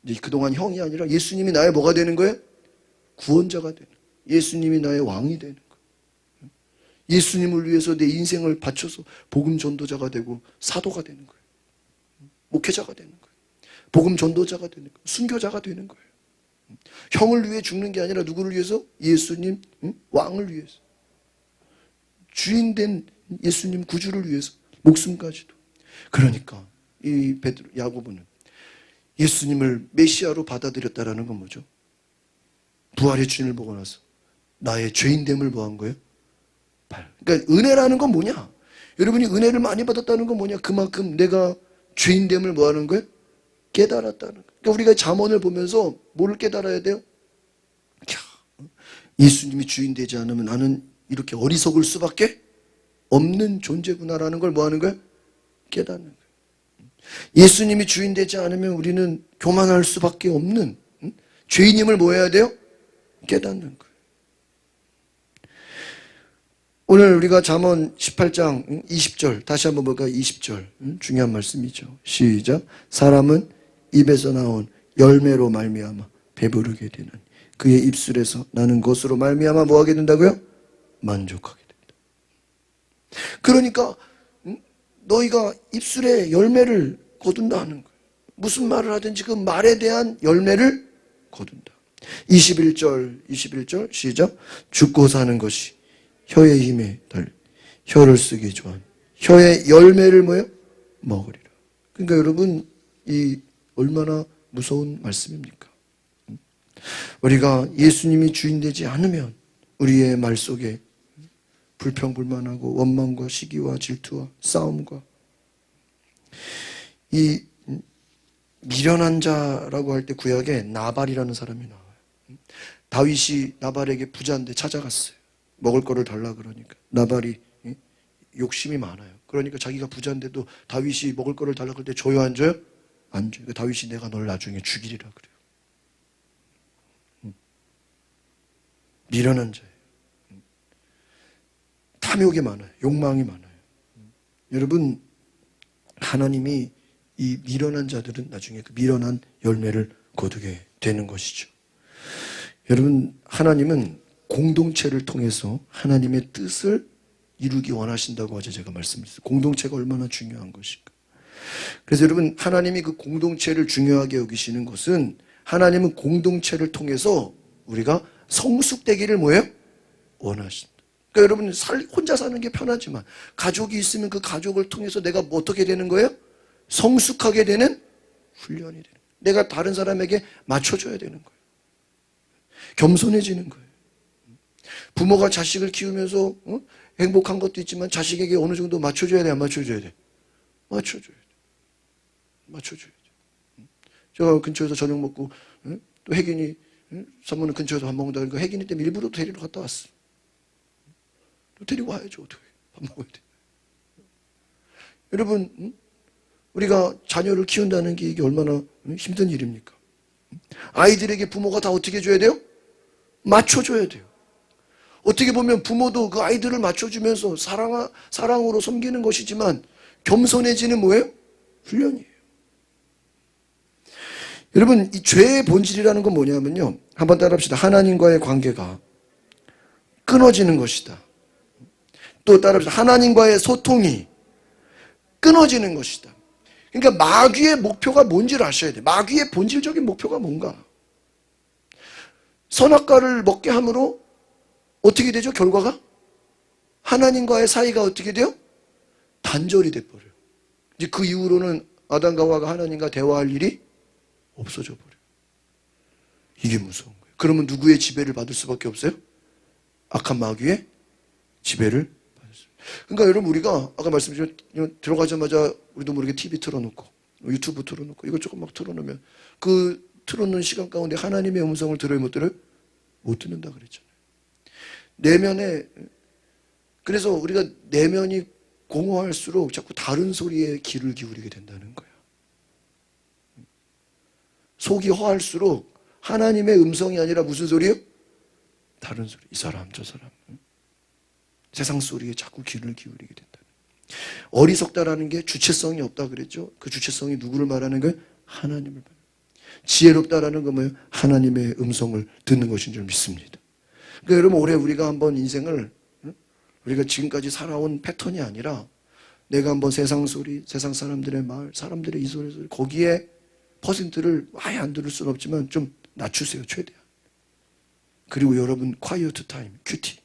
이제 그동안 형이 아니라 예수님이 나의 뭐가 되는 거예요? 구원자가 되는 거예요. 예수님이 나의 왕이 되는 거예요. 예수님을 위해서 내 인생을 바쳐서 복음 전도자가 되고 사도가 되는 거예요. 목회자가 되는 거예요. 복음 전도자가 되는 거예요. 순교자가 되는 거예요. 형을 위해 죽는 게 아니라 누구를 위해서? 예수님, 왕을 위해서. 주인된 예수님 구주를 위해서 목숨까지도. 그러니까 이 야고보는 예수님을 메시아로 받아들였다라는 건 뭐죠? 부활의 주님을 보고 나서 나의 죄인됨을 뭐 한 거예요? 그러니까 은혜라는 건 뭐냐? 여러분이 은혜를 많이 받았다는 건 뭐냐? 그만큼 내가 죄인됨을 뭐 하는 거예요? 깨달았다는 거예요. 그러니까 우리가 잠언을 보면서 뭐를 깨달아야 돼요? 예수님이 주인 되지 않으면 나는 이렇게 어리석을 수밖에 없는 존재구나라는 걸 뭐 하는 거예요? 깨닫는 거예요. 예수님이 주인 되지 않으면 우리는 교만할 수밖에 없는 죄인임을 뭐 해야 돼요? 깨닫는 거예요. 오늘 우리가 잠언 18장 20절 다시 한번 볼까요? 20절 중요한 말씀이죠. 시작. 사람은 입에서 나온 열매로 말미암아 배부르게 되는 그의 입술에서 나는 것으로 말미암아 뭐 하게 된다고요? 만족하게 된다. 그러니까 너희가 입술에 열매를 거둔다는 거예요. 무슨 말을 하든지 그 말에 대한 열매를 거둔다. 21절 시작. 죽고 사는 것이 혀의 힘에 달려 혀를 쓰기 좋아하니 혀의 열매를 뭐예요? 먹으리라. 그러니까 여러분 이 얼마나 무서운 말씀입니까? 우리가 예수님이 주인 되지 않으면 우리의 말 속에 불평불만하고 원망과 시기와 질투와 싸움과 이 미련한 자라고 할 때 구약에 나발이라는 사람이 나와요. 다윗이 나발에게 부자인데 찾아갔어요. 먹을 거를 달라 그러니까 나발이 욕심이 많아요. 그러니까 자기가 부자인데도 다윗이 먹을 거를 달라고 할 때 줘요, 안 줘요? 안 줘요. 다윗이 내가 널 나중에 죽이리라 그래요. 미련한 자예요. 탐욕이 많아요. 욕망이 많아요. 여러분, 하나님이 이 미련한 자들은 나중에 그 미련한 열매를 거두게 되는 것이죠. 여러분, 하나님은 공동체를 통해서 하나님의 뜻을 이루기 원하신다고 어제 제가 말씀드렸어요. 공동체가 얼마나 중요한 것인가. 그래서 여러분, 하나님이 그 공동체를 중요하게 여기시는 것은 하나님은 공동체를 통해서 우리가 성숙되기를 뭐예요? 원하신다. 그러니까 여러분, 혼자 사는 게 편하지만 가족이 있으면 그 가족을 통해서 내가 뭐 어떻게 되는 거예요? 성숙하게 되는 훈련이 되는 거예요. 내가 다른 사람에게 맞춰줘야 되는 거예요. 겸손해지는 거예요. 부모가 자식을 키우면서 행복한 것도 있지만 자식에게 어느 정도 맞춰줘야 돼, 안 맞춰줘야 돼? 맞춰줘야 돼. 맞춰줘야 돼. 저 근처에서 저녁 먹고 또 혜균이 사모님 근처에서 밥 먹는다 그러니까 혜균이 때문에 일부러 데리러 갔다 왔어. 또 데리고 와야죠. 어떻게 밥 먹어야 돼. 여러분, 우리가 자녀를 키운다는 게 이게 얼마나 힘든 일입니까? 아이들에게 부모가 다 어떻게 해줘야 돼요? 맞춰줘야 돼요. 어떻게 보면 부모도 그 아이들을 맞춰주면서 사랑으로 섬기는 것이지만 겸손해지는 뭐예요? 훈련이에요. 여러분, 이 죄의 본질이라는 건 뭐냐면요. 한번 따라합시다. 하나님과의 관계가 끊어지는 것이다. 또 따라합시다. 하나님과의 소통이 끊어지는 것이다. 그러니까 마귀의 목표가 뭔지를 아셔야 돼요. 마귀의 본질적인 목표가 뭔가. 선악과를 먹게 함으로 어떻게 되죠? 결과가? 하나님과의 사이가 어떻게 돼요? 단절이 돼버려요. 이제 그 이후로는 아담과 하와가 하나님과 대화할 일이 없어져 버려요. 이게 무서운 거예요. 그러면 누구의 지배를 받을 수밖에 없어요? 악한 마귀의 지배를 받을 수. 그러니까 여러분, 우리가 아까 말씀드린 들어가자마자 우리도 모르게 TV 틀어놓고 유튜브 틀어놓고 이것저것 막 틀어놓으면 그 틀어놓은 시간 가운데 하나님의 음성을 들어요, 못 들어요? 못 듣는다 그랬잖아요. 내면에, 그래서 우리가 내면이 공허할수록 자꾸 다른 소리에 귀를 기울이게 된다는 거예요. 속이 허할수록 하나님의 음성이 아니라 무슨 소리요? 다른 소리. 이 사람 저 사람. 세상 소리에 자꾸 귀를 기울이게 된다. 어리석다라는 게 주체성이 없다 그랬죠. 그 주체성이 누구를 말하는 거예요? 하나님을 말하는 거예요. 지혜롭다라는 건 뭐예요? 하나님의 음성을 듣는 것인 줄 믿습니다. 그러니까 여러분, 올해 우리가 한번 인생을, 우리가 지금까지 살아온 패턴이 아니라 내가 한번 세상 소리, 세상 사람들의 말, 사람들의 이 소리, 거기에 퍼센트를 아예 안 들을 수는 없지만 좀 낮추세요, 최대한. 그리고 여러분, quiet time, 큐티,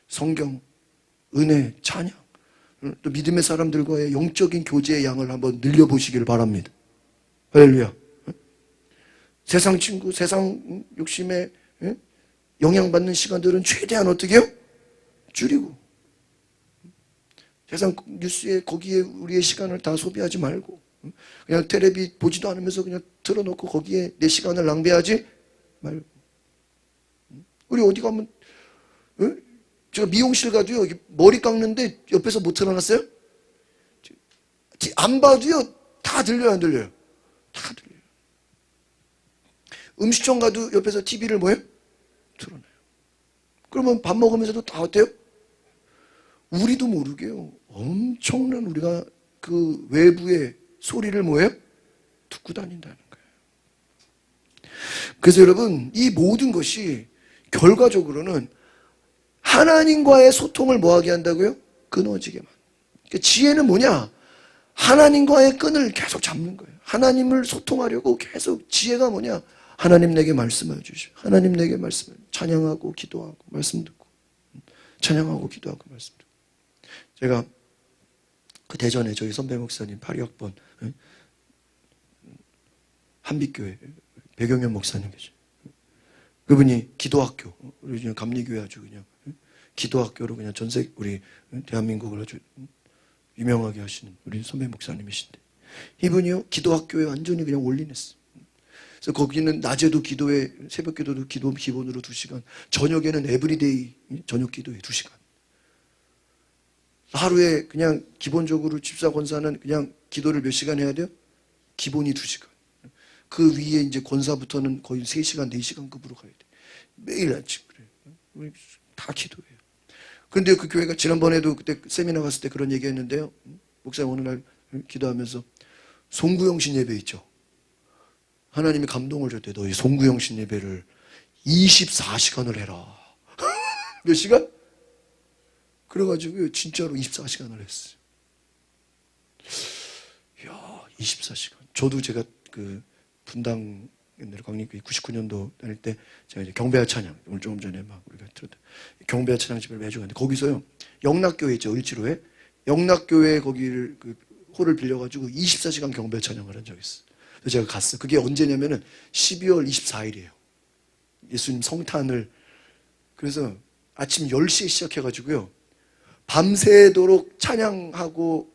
성경, 은혜, 찬양, 또 믿음의 사람들과의 영적인 교제의 양을 한번 늘려보시기를 바랍니다. 할렐루야. 세상 친구, 세상 욕심에 영향받는 시간들은 최대한 어떻게 해요? 줄이고. 세상 뉴스에 거기에 우리의 시간을 다 소비하지 말고 그냥 텔레비 보지도 않으면서 그냥 틀어놓고 거기에 내 시간을 낭비하지 말고. 우리 어디 가면 제가 미용실 가도요, 머리 깎는데 옆에서 못 틀어놨어요? 안 봐도요, 다 들려요, 안 들려요? 다 들려요. 음식점 가도 옆에서 TV를 뭐예요? 틀어놔요. 그러면 밥 먹으면서도 다 어때요? 우리도 모르게요. 엄청난 우리가 그 외부의 소리를 뭐예요? 듣고 다닌다는 거예요. 그래서 여러분, 이 모든 것이 결과적으로는 하나님과의 소통을 뭐하게 한다고요? 끊어지게 만든다. 그러니까 지혜는 뭐냐? 하나님과의 끈을 계속 잡는 거예요. 하나님을 소통하려고 계속 지혜가 뭐냐? 하나님 내게 말씀해 주시오. 하나님 내게 말씀해 주시오. 찬양하고 기도하고 말씀 듣고 찬양하고 기도하고 말씀 듣고. 제가 그 대전에 저희 선배 목사님 82학번 한빛교회 배경현 목사님 계셔. 그분이 기도학교, 우리 그냥 감리교회 아주 그냥 기도학교로 그냥 전세 우리 대한민국을 아주 유명하게 하시는 우리 선배 목사님이신데, 이분이요 기도학교에 완전히 그냥 올인했어. 그래서 거기는 낮에도 기도회, 새벽 기도도 기도 기본으로 2시간, 저녁에는 에브리데이 저녁 기도회 2시간. 하루에 그냥 기본적으로 집사 권사는 그냥 기도를 몇 시간 해야 돼요? 기본이 2시간. 그 위에 이제 권사부터는 거의 3시간, 4시간 급으로 가야 돼. 매일 아침 그래요. 우리 다 기도해요. 그런데 그 교회가 지난번에도 그때 세미나 갔을 때 그런 얘기 했는데요. 목사님 어느 날 기도하면서 송구영신 예배 있죠. 하나님이 감동을 줬대. 너희 송구영신 예배를 24시간을 해라. 몇 시간? 그래가지고 진짜로 24시간을 했어요. 이야, 24시간. 저도 제가 그 분당 옛날에 광림교회 99년도 다닐 때 제가 이제 경배와 찬양, 오늘 조금 전에 막 우리가 들었던 경배와 찬양 집을 매주 갔는데 거기서요, 영락교회 있죠, 을지로에. 영락교회 거기를 그 홀을 빌려가지고 24시간 경배 찬양을 한 적이 있어요. 그래서 제가 갔어요. 그게 언제냐면은 12월 24일이에요. 예수님 성탄을. 그래서 아침 10시에 시작해가지고요. 밤새도록 찬양하고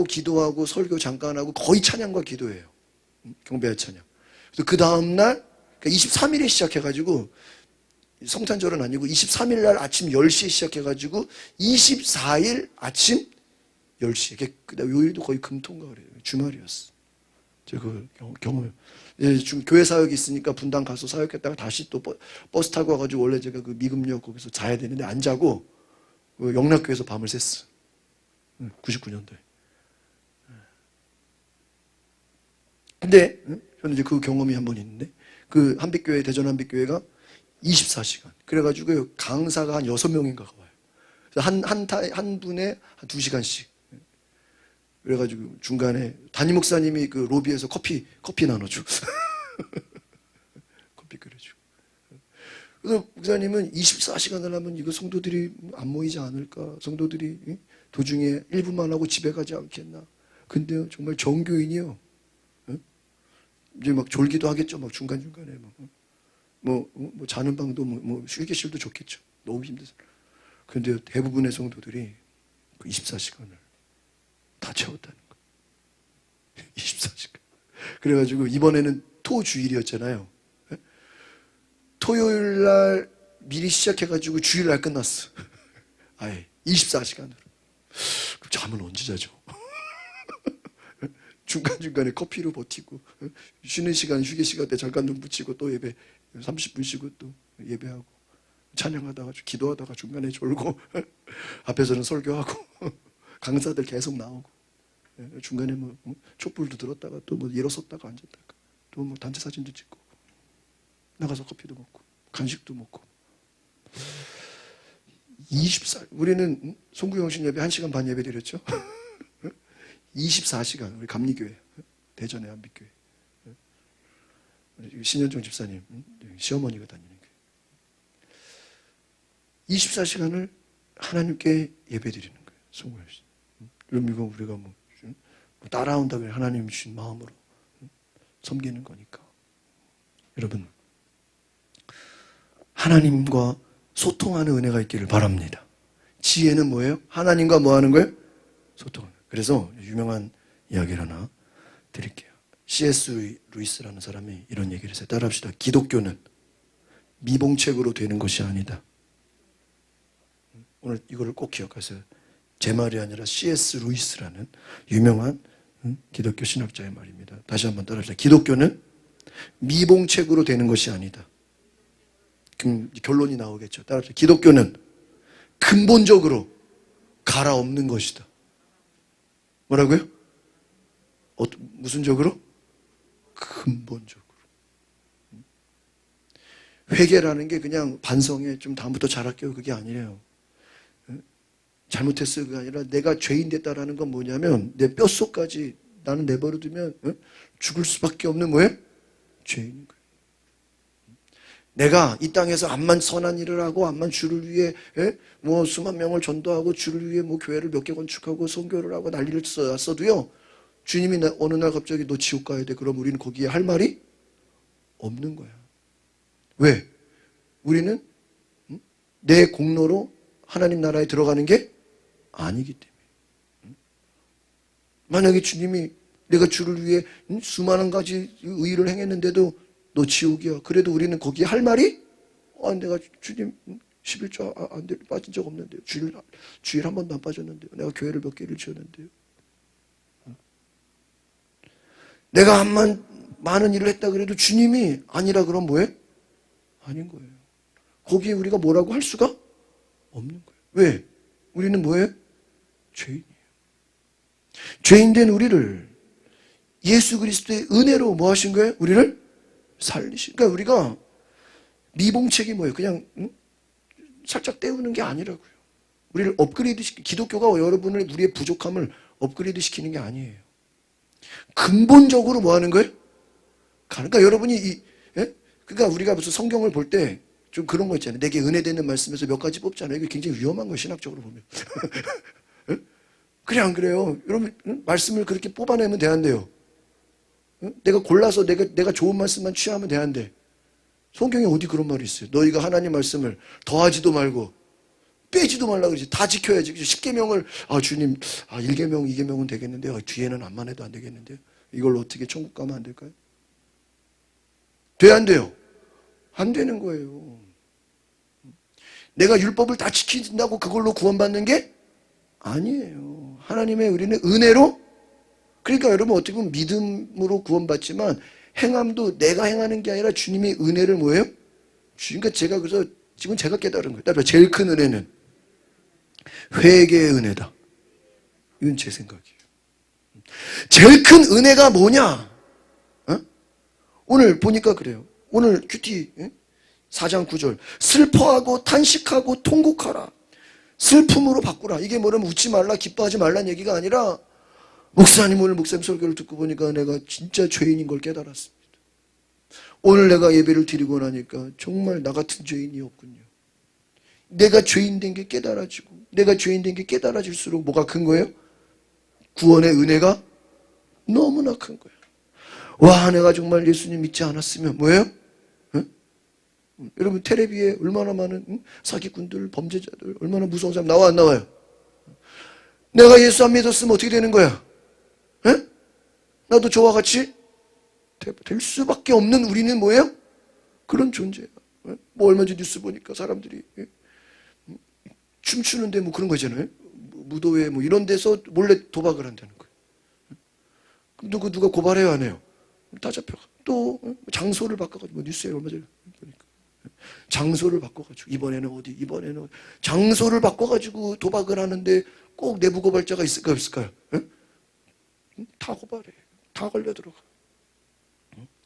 기도하고 설교 잠깐 하고 거의 찬양과 기도예요. 경배와 찬양. 그래서 그 다음날, 그러니까 23일에 시작해가지고, 성탄절은 아니고 23일 날 아침 10시에 시작해가지고 24일 아침 10시에. 그다음 요일도 거의 금토인가 그래요. 주말이었어. 제가 그 경험을. 교회 사역이 있으니까 분당 가서 사역했다가 다시 또 버스 타고 와가지고 원래 제가 그 미금역 거기서 자야 되는데 안 자고 영락교회에서 밤을 샜어. 99년도에. 근데 저는 이제 그 경험이 한 번 있는데 그 한빛교회, 대전 한빛교회가 24시간. 그래가지고 강사가 한 6명인가 와요. 한 분에 한 2시간씩. 그래가지고 중간에 담임 목사님이 그 로비에서 커피 나눠줘. 커피 끓여주고. 그래서 목사님은 24시간을 하면 이거 성도들이 안 모이지 않을까? 성도들이 도중에 1분만 하고 집에 가지 않겠나? 근데요, 정말 정교인이요. 이제 막 졸기도 하겠죠. 막 중간중간에. 뭐 자는 방도 휴게실도 좋겠죠. 너무 힘들어서. 그런데 대부분의 성도들이 그 24시간을 다 채웠다는 거예요. 24시간. 그래가지고 이번에는 토주일이었잖아요. 토요일 날 미리 시작해가지고 주일 날 끝났어. 아예 24시간으로. 그럼 잠은 언제 자죠? 중간중간에 커피로 버티고 쉬는 시간, 휴게 시간 때 잠깐 눈 붙이고 또 예배 30분 쉬고 또 예배하고 찬양하다가 기도하다가 중간에 졸고 앞에서는 설교하고 강사들 계속 나오고 중간에 뭐 촛불도 들었다가 또 뭐 일어섰다가 앉았다가 또 뭐 단체 사진도 찍고 나가서 커피도 먹고 간식도 먹고 24 우리는 송구영신 예배 1시간 반 예배 드렸죠. 24시간 우리 감리교회 대전의 한빛교회 신현정 집사님 시어머니가 다니는 교회 24시간을 하나님께 예배 드리는 거예요. 송구영신. 그럼 이거 우리가 뭐 따라온다고 하나님 주신 마음으로 섬기는 거니까. 여러분 하나님과 소통하는 은혜가 있기를 바랍니다. 지혜는 뭐예요? 하나님과 뭐 하는 거예요? 소통하는. 그래서 유명한 이야기를 하나 드릴게요. C.S. 루이스라는 사람이 이런 얘기를 했어요. 따라합시다. 기독교는 미봉책으로 되는 것이 아니다. 오늘 이거를 꼭 기억하세요. 제 말이 아니라 C.S. 루이스라는 유명한 기독교 신학자의 말입니다. 다시 한번 따라합시다. 기독교는 미봉책으로 되는 것이 아니다. 그럼 결론이 나오겠죠. 따라합시다. 기독교는 근본적으로 갈아엎는 것이다. 뭐라고요? 무슨 적으로? 근본적으로. 회개라는 게 그냥 반성해 좀 다음부터 잘할게요. 그게 아니에요. 잘못했어요. 그게 아니라 내가 죄인 됐다라는 건 뭐냐면 내 뼛속까지 나는 내버려두면 죽을 수밖에 없는 뭐예요? 죄인인 거예요. 내가 이 땅에서 암만 선한 일을 하고 암만 주를 위해 뭐 수만 명을 전도하고 주를 위해 뭐 교회를 몇 개 건축하고 선교를 하고 난리를 써도요. 주님이 어느 날 갑자기 너 지옥 가야 돼. 그럼 우리는 거기에 할 말이 없는 거야. 왜? 우리는 내 공로로 하나님 나라에 들어가는 게 아니기 때문에. 만약에 주님이 내가 주를 위해 수많은 가지 의의를 행했는데도 너 지옥이야. 그래도 우리는 거기에 할 말이 내가 주님 11조 빠진 적 없는데요. 주일 한 번도 안 빠졌는데요. 내가 교회를 몇 개를 지었는데요. 내가 많은 일을 했다 그래도 주님이 아니라 그럼 뭐해? 아닌 거예요. 거기에 우리가 뭐라고 할 수가 없는 거예요. 왜? 우리는 뭐예요? 죄인이에요. 죄인된 우리를 예수 그리스도의 은혜로 뭐 하신 거예요? 우리를 살리신. 그러니까 우리가 미봉책이 뭐예요? 그냥 살짝 때우는 게 아니라고요. 우리를 업그레이드 기독교가 여러분을 우리의 부족함을 업그레이드 시키는 게 아니에요. 근본적으로 뭐 하는 거예요? 그러니까 여러분이 그러니까 우리가 무슨 성경을 볼 때 좀 그런 거 있잖아요. 내게 은혜되는 말씀에서 몇 가지 뽑잖아요. 이게 굉장히 위험한 거예요. 신학적으로 보면. 그래 안 그래요? 여러분 말씀을 그렇게 뽑아내면 돼안돼요? 내가 골라서 내가 좋은 말씀만 취하면 돼안돼? 성경에 어디 그런 말이 있어요? 너희가 하나님 말씀을 더하지도 말고 빼지도 말라 그러지. 다 지켜야지. 10계명을 주님 1계명 2계명은 되겠는데요. 뒤에는 암만 해도 안 되겠는데요. 이걸로 어떻게 천국 가면 안 될까요? 돼 안 돼요? 안 되는 거예요. 내가 율법을 다 지킨다고 그걸로 구원받는 게 아니에요. 하나님의 우리는 은혜로, 그러니까 여러분 어떻게 보면 믿음으로 구원받지만 행함도 내가 행하는 게 아니라 주님의 은혜를 뭐예요? 그러니까 제가 그래서 지금 제가 깨달은 거예요. 제일 큰 은혜는 회개의 은혜다. 이건 제 생각이에요. 제일 큰 은혜가 뭐냐? 오늘 보니까 그래요. 오늘 큐티 4장 9절 슬퍼하고 탄식하고 통곡하라. 슬픔으로 바꾸라. 이게 뭐냐면 웃지 말라 기뻐하지 말라는 얘기가 아니라 오늘 목사님 설교를 듣고 보니까 내가 진짜 죄인인 걸 깨달았습니다. 오늘 내가 예배를 드리고 나니까 정말 나 같은 죄인이 없군요. 내가 죄인 된 게 깨달아지고 내가 죄인 된 게 깨달아질수록 뭐가 큰 거예요? 구원의 은혜가 너무나 큰 거예요. 와, 내가 정말 예수님 믿지 않았으면 뭐예요? 여러분 텔레비에 얼마나 많은 사기꾼들, 범죄자들, 얼마나 무서운 사람 나와 안 나와요? 내가 예수 안 믿었으면 어떻게 되는 거야? 나도 저와 같이 될 수밖에 없는 우리는 뭐예요? 그런 존재야. 뭐 얼마 전에 뉴스 보니까 사람들이 춤추는데 뭐 그런 거 있잖아요. 무도회 뭐 이런 데서 몰래 도박을 한다는 거예요. 그럼 누가 고발해요 안 해요? 다 잡혀가. 또 장소를 바꿔가지고 뭐 뉴스에 얼마 전에 보니까 장소를 바꿔가지고 이번에는 장소를 바꿔가지고 도박을 하는데 꼭 내부 고발자가 있을까요 없을까요? 다 고발해. 다 걸려 들어가.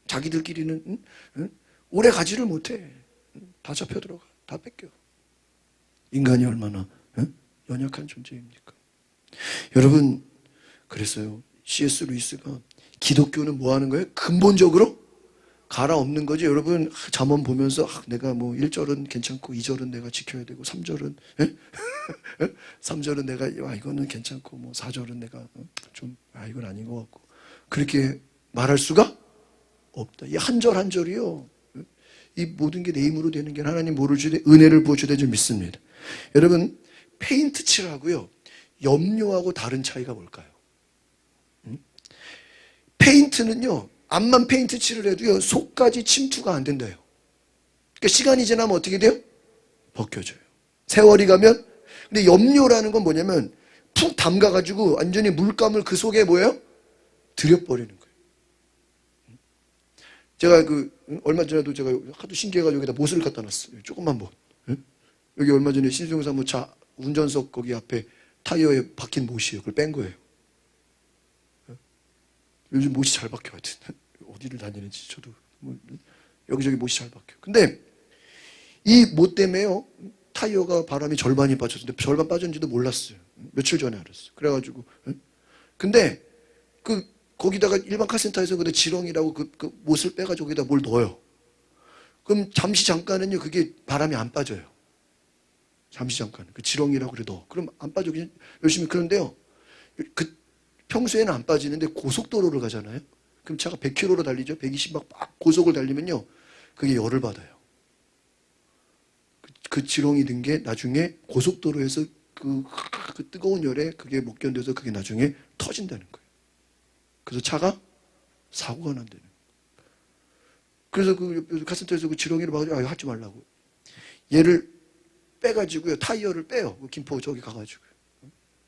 자기들끼리는 오래 가지를 못해. 다 잡혀 들어가. 다 뺏겨. 인간이 얼마나 연약한 존재입니까? 여러분 그랬어요. C.S. 루이스가 기독교는 뭐 하는 거예요? 근본적으로 갈아엎는 거지. 여러분 잠언 보면서 내가 뭐 1절은 괜찮고 2절은 내가 지켜야 되고 3절은 3절은 내가 이거는 괜찮고 뭐 4절은 내가 좀 이건 아닌 것 같고 그렇게 말할 수가 없다. 이 한 절 한 절이요. 이 모든 게 내 힘으로 되는 게 하나님 뭐를 주되 은혜를 부어주되 줄 믿습니다. 여러분 페인트 칠하고요 염료하고 다른 차이가 뭘까요? 페인트는요 앞만 페인트 칠을 해도요 속까지 침투가 안 된대요. 그러니까 시간이 지나면 어떻게 돼요? 벗겨져요. 세월이 가면. 근데 염료라는 건 뭐냐면 푹 담가가지고 완전히 물감을 그 속에 뭐예요? 들여버리는 거예요. 제가 얼마 전에도 제가 하도 신기해가지고 여기다 못을 갖다 놨어요. 조금만 못. 여기 얼마 전에 신승사무 차 운전석 거기 앞에 타이어에 박힌 못이에요. 그걸 뺀 거예요. 요즘 못이 잘 박혀 하여튼 어디를 다니는지 저도 여기저기 못이 잘 박혀. 근데 이 못 때문에요 타이어가 바람이 절반이 빠졌는데 절반 빠졌는지도 몰랐어요. 며칠 전에 알았어요. 그래가지고 근데 거기다가 일반 카센터에서 근데 지렁이라고 그 못을 빼가지고 거기다 뭘 넣어요. 그럼 잠깐은요 그게 바람이 안 빠져요. 잠시 잠깐 그 지렁이라고 그래 넣어. 그럼 안 빠져 그냥 열심히. 그런데요 평소에는 안 빠지는데 고속도로를 가잖아요. 그럼 차가 100km로 달리죠. 120 막 고속을 달리면요 그게 열을 받아요. 그 지렁이 든 게 나중에 고속도로에서 그 뜨거운 열에 그게 못 견뎌서 그게 나중에 터진다는 거예요. 그래서 차가 사고가 난다는 거예요. 그래서 그 카센터에서 그 지렁이를 막아서 하지 말라고. 얘를 빼가지고요. 타이어를 빼요. 김포 저기 가가지고.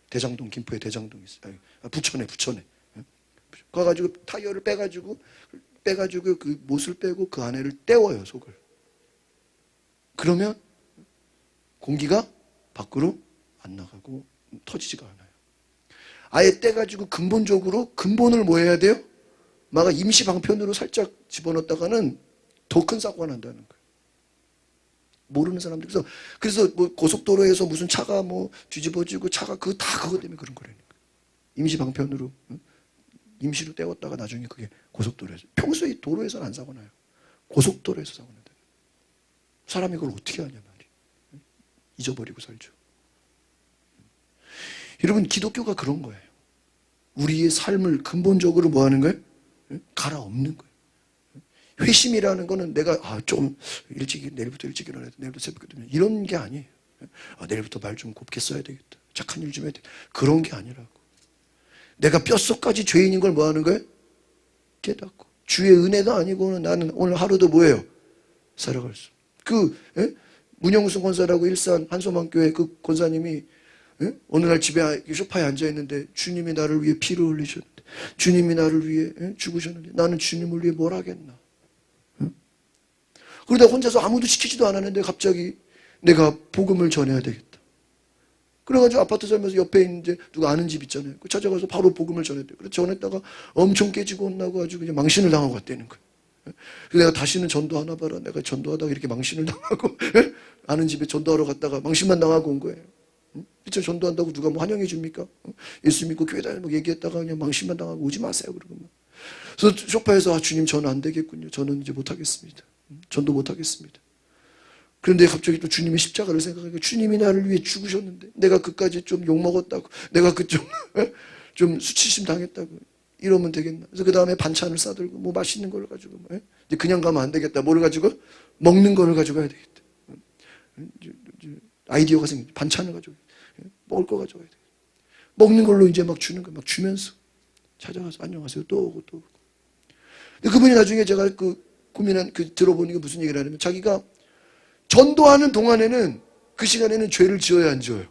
대장동, 김포에 대장동 있어요. 부천에. 가가지고 타이어를 빼가지고 그 못을 빼고 그 안에를 떼워요, 속을. 그러면 공기가 밖으로 안 나가고 터지지가 않아요. 아예 떼가지고 근본을 뭐 해야 돼요? 막 임시 방편으로 살짝 집어넣었다가는 더 큰 사고가 난다는 거예요. 모르는 사람들. 그래서 뭐 고속도로에서 무슨 차가 뭐 뒤집어지고 차가 그거 때문에 그런 거라니까. 임시 방편으로 임시로 떼웠다가 나중에 그게 고속도로에서. 평소에 도로에서는 안 사고 나요. 고속도로에서 사고 난다. 사람이 그걸 어떻게 하냐 말이에요. 잊어버리고 살죠. 여러분, 기독교가 그런 거예요. 우리의 삶을 근본적으로 뭐 하는 거예요? 갈아엎는 거예요. 회심이라는 거는 내가 좀 내일부터 일찍 일어나야 돼. 내일부터 새벽에 되면 이런 게 아니에요. 내일부터 말 좀 곱게 써야 되겠다. 착한 일 좀 해야 돼. 그런 게 아니라고. 내가 뼛속까지 죄인인 걸 뭐 하는 거예요? 깨닫고. 주의 은혜가 아니고는 나는 오늘 하루도 뭐예요? 살아갈 수. 문영수 권사라고 일산 한소망교회 그 권사님이 어느 날 집에 소파에 앉아있는데 주님이 나를 위해 피를 흘리셨는데 주님이 나를 위해 죽으셨는데 나는 주님을 위해 뭘 하겠나. 그러다 혼자서 아무도 시키지도 않았는데 갑자기 내가 복음을 전해야 되겠다. 그래가지고 아파트 살면서 옆에 이제 누가 아는 집 있잖아요. 그 찾아가서 바로 복음을 전했대요. 그래서 전했다가 엄청 깨지고 혼나고 아주 그냥 망신을 당하고 갔다는 거예요. 그래서 내가 다시는 전도하나 봐라. 내가 전도하다가 이렇게 망신을 당하고 아는 집에 전도하러 갔다가 망신만 당하고 온 거예요. 진짜 전도한다고 누가 뭐 환영해 줍니까? 예수 믿고 교회 다니고 얘기했다가 그냥 망신만 당하고 오지 마세요. 그러고. 그래서 소파에서 주님 저는 안 되겠군요. 저는 이제 못하겠습니다. 전도 못하겠습니다. 그런데 갑자기 또 주님의 십자가를 생각하니까 주님이 나를 위해 죽으셨는데 내가 그까지 좀 욕먹었다고 내가 좀 수치심 당했다고 이러면 되겠나. 그래서 그 다음에 반찬을 싸들고 뭐 맛있는 걸 가지고 이제 그냥 가면 안 되겠다. 뭐를 가지고? 먹는 걸 가지고 가야 되겠다. 아이디어가 생겼죠. 반찬을 가지고 먹을 거 가져가야 돼. 먹는 걸로 이제 막 주는 거 막 주면서 찾아가서 안녕하세요 또 오고. 근데 그분이 나중에 제가 들어보는 게 무슨 얘기를 하냐면 자기가 전도하는 동안에는 그 시간에는 죄를 지어야 안 지어요?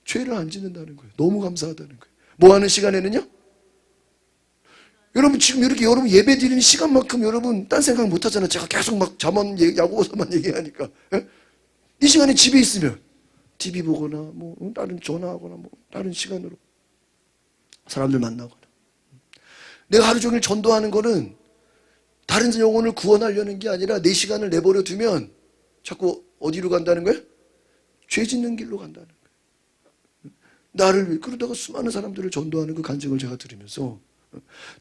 죄를 안 짓는다는 거예요. 너무 감사하다는 거예요. 뭐 하는 시간에는요? 여러분 지금 이렇게 여러분 예배 드리는 시간만큼 여러분 딴 생각 못 하잖아요. 제가 계속 막 잠언 야고보서만 얘기하니까. 이 시간에 집에 있으면 TV 보거나 뭐 다른 전화하거나 뭐 다른 시간으로 사람들 만나거나. 내가 하루 종일 전도하는 거는 다른 영혼을 구원하려는 게 아니라 내 시간을 내버려 두면 자꾸 어디로 간다는 거예요? 죄 짓는 길로 간다는 거예요. 그러다가 수많은 사람들을 전도하는 그 간증을 제가 들으면서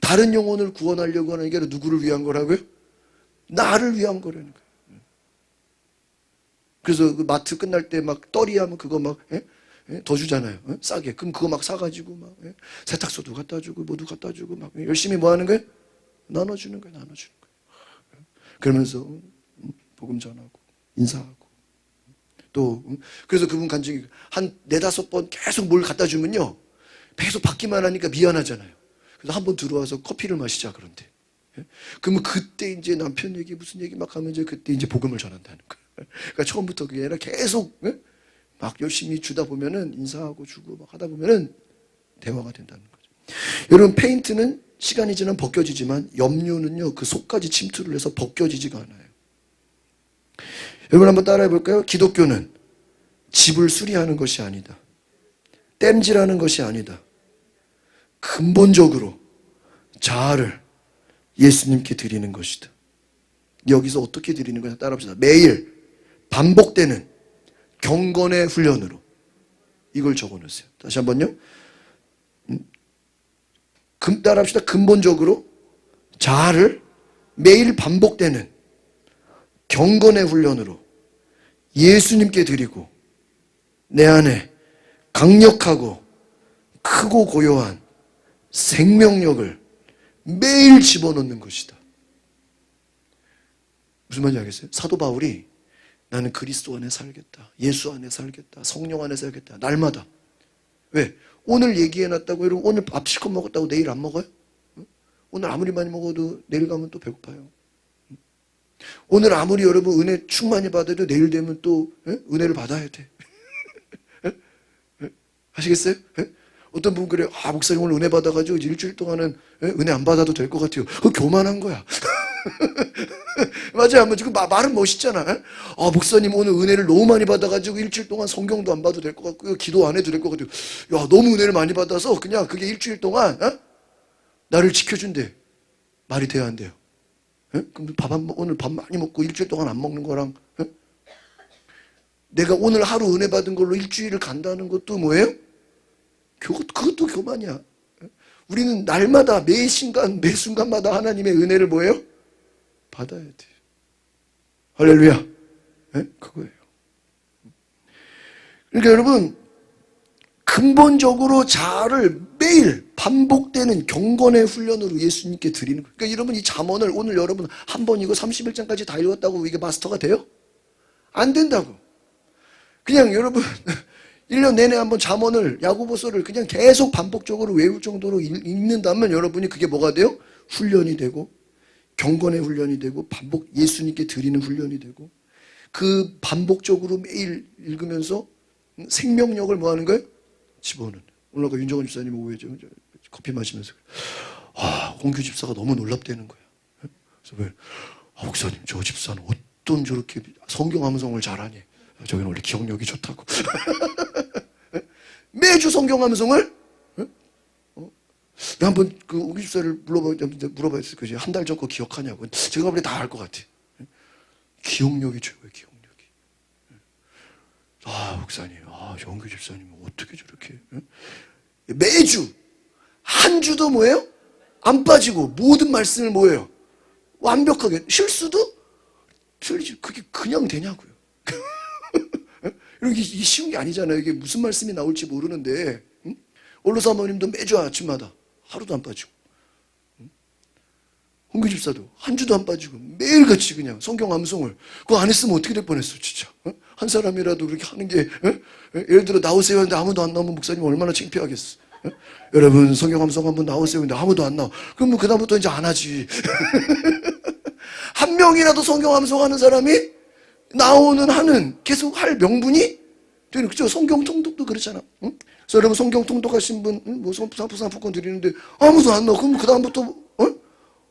다른 영혼을 구원하려고 하는 게 아니라 누구를 위한 거라고요? 나를 위한 거라는 거예요. 그래서 그 마트 끝날 때 막 떨이 하면 그거 막 더 주잖아요. 싸게. 그럼 그거 막 사가지고 막 세탁소도 갖다 주고 뭐도 갖다 주고 막 열심히 뭐 하는 거예요? 나눠주는 거예요. 그러면서 복음 전하고 인사하고 또 그래서 그분 간증이 한 4-5번 계속 뭘 갖다 주면요. 계속 받기만 하니까 미안하잖아요. 그래서 한번 들어와서 커피를 마시자 그런데. 그러면 그때 이제 남편 얘기 무슨 얘기 막 하면 이제 그때 이제 복음을 전한다는 거예요. 그러니까 처음부터 그게 아니라 계속 막 열심히 주다 보면은 인사하고 주고 막 하다 보면은 대화가 된다는 거죠. 여러분 페인트는 시간이 지나면 벗겨지지만 염료는요 그 속까지 침투를 해서 벗겨지지가 않아요. 여러분 한번 따라해 볼까요? 기독교는 집을 수리하는 것이 아니다. 땜질하는 것이 아니다. 근본적으로 자아를 예수님께 드리는 것이다. 여기서 어떻게 드리는 거냐 따라합시다. 매일 반복되는 경건의 훈련으로 이걸 적어놓으세요. 다시 한번요. 따라합시다. 근본적으로 자아를 매일 반복되는 경건의 훈련으로 예수님께 드리고 내 안에 강력하고 크고 고요한 생명력을 매일 집어넣는 것이다. 무슨 말인지 알겠어요? 사도 바울이 나는 그리스도 안에 살겠다. 예수 안에 살겠다. 성령 안에 살겠다. 날마다. 왜? 오늘 얘기해놨다고 여러분 오늘 밥 실컷 먹었다고 내일 안 먹어요? 오늘 아무리 많이 먹어도 내일 가면 또 배고파요. 오늘 아무리 여러분 은혜 충만히 받아도 내일 되면 또 은혜를 받아야 돼. 아시겠어요? 어떤 분 그래요. 아, 목사님 오늘 은혜 받아가지고 일주일 동안은 은혜 안 받아도 될 것 같아요. 그거 교만한 거야. 맞아요. 지금 말은 멋있잖아. 아, 목사님 오늘 은혜를 너무 많이 받아가지고 일주일 동안 성경도 안 봐도 될 것 같고요. 기도 안 해도 될 것 같아요. 야, 너무 은혜를 많이 받아서 그냥 그게 일주일 동안 나를 지켜준대. 말이 돼야 안 돼요? 그럼 오늘 밥 많이 먹고 일주일 동안 안 먹는 거랑 내가 오늘 하루 은혜 받은 걸로 일주일을 간다는 것도 뭐예요? 그것도 교만이야. 우리는 날마다 매 순간마다 하나님의 은혜를 뭐예요? 받아야 돼. 할렐루야. 그거예요. 그러니까 여러분, 근본적으로 자아를 매일 반복되는 경건의 훈련으로 예수님께 드리는 거예요. 그러니까 여러분 이 잠언을 오늘 여러분 한 번 이거 31장까지 다 읽었다고 이게 마스터가 돼요? 안 된다고. 그냥 여러분 1년 내내 한번 잠언을 야고보서를 그냥 계속 반복적으로 외울 정도로 읽는다면 여러분이 그게 뭐가 돼요? 훈련이 되고 경건의 훈련이 되고 반복 예수님께 드리는 훈련이 되고 그 반복적으로 매일 읽으면서 생명력을 뭐 하는 거예요? 집어넣는. 오늘 아까 윤정원 집사님 오후에 커피 마시면서 홍규 집사가 너무 놀랍다는 거야. 그래서 왜? 목사님 저 집사는 어떤 저렇게 성경 함성을 잘하니? 저기는 원래 기억력이 좋다고. 매주 성경 함성을 한번 그 홍규 집사를 물어봤어요. 그지? 한 달 전 거 기억하냐고. 제가 원래 다 알 것 같아. 기억력이 최고예요. 기억력이. 목사님, 정규 집사님 어떻게 저렇게 매주 한 주도 뭐예요? 안 빠지고 모든 말씀을 뭐예요? 완벽하게 실수도 틀리지. 그게 그냥 되냐고요. 이게 쉬운 게 아니잖아요. 이게 무슨 말씀이 나올지 모르는데 원로 사모님도 매주 아침마다 하루도 안 빠지고 홍규 집사도 한 주도 안 빠지고 매일같이 그냥 성경 암송을 그거 안 했으면 어떻게 될 뻔했어 진짜. 한 사람이라도 그렇게 하는 게 예를 들어 나오세요 하는데 아무도 안 나오면 목사님 얼마나 창피하겠어. 여러분 성경 암송 한번 나오세요 근데 아무도 안 나와. 그러면 그다음부터 이제 안 하지. 한 명이라도 성경 암송하는 사람이 하는 계속 할 명분이 되는 그죠? 성경 통독도 그렇잖아. 응? 그래서 여러분 성경 통독하신 분 뭐 상품권 드리는데 아무도 안 나와. 그럼 그다음부터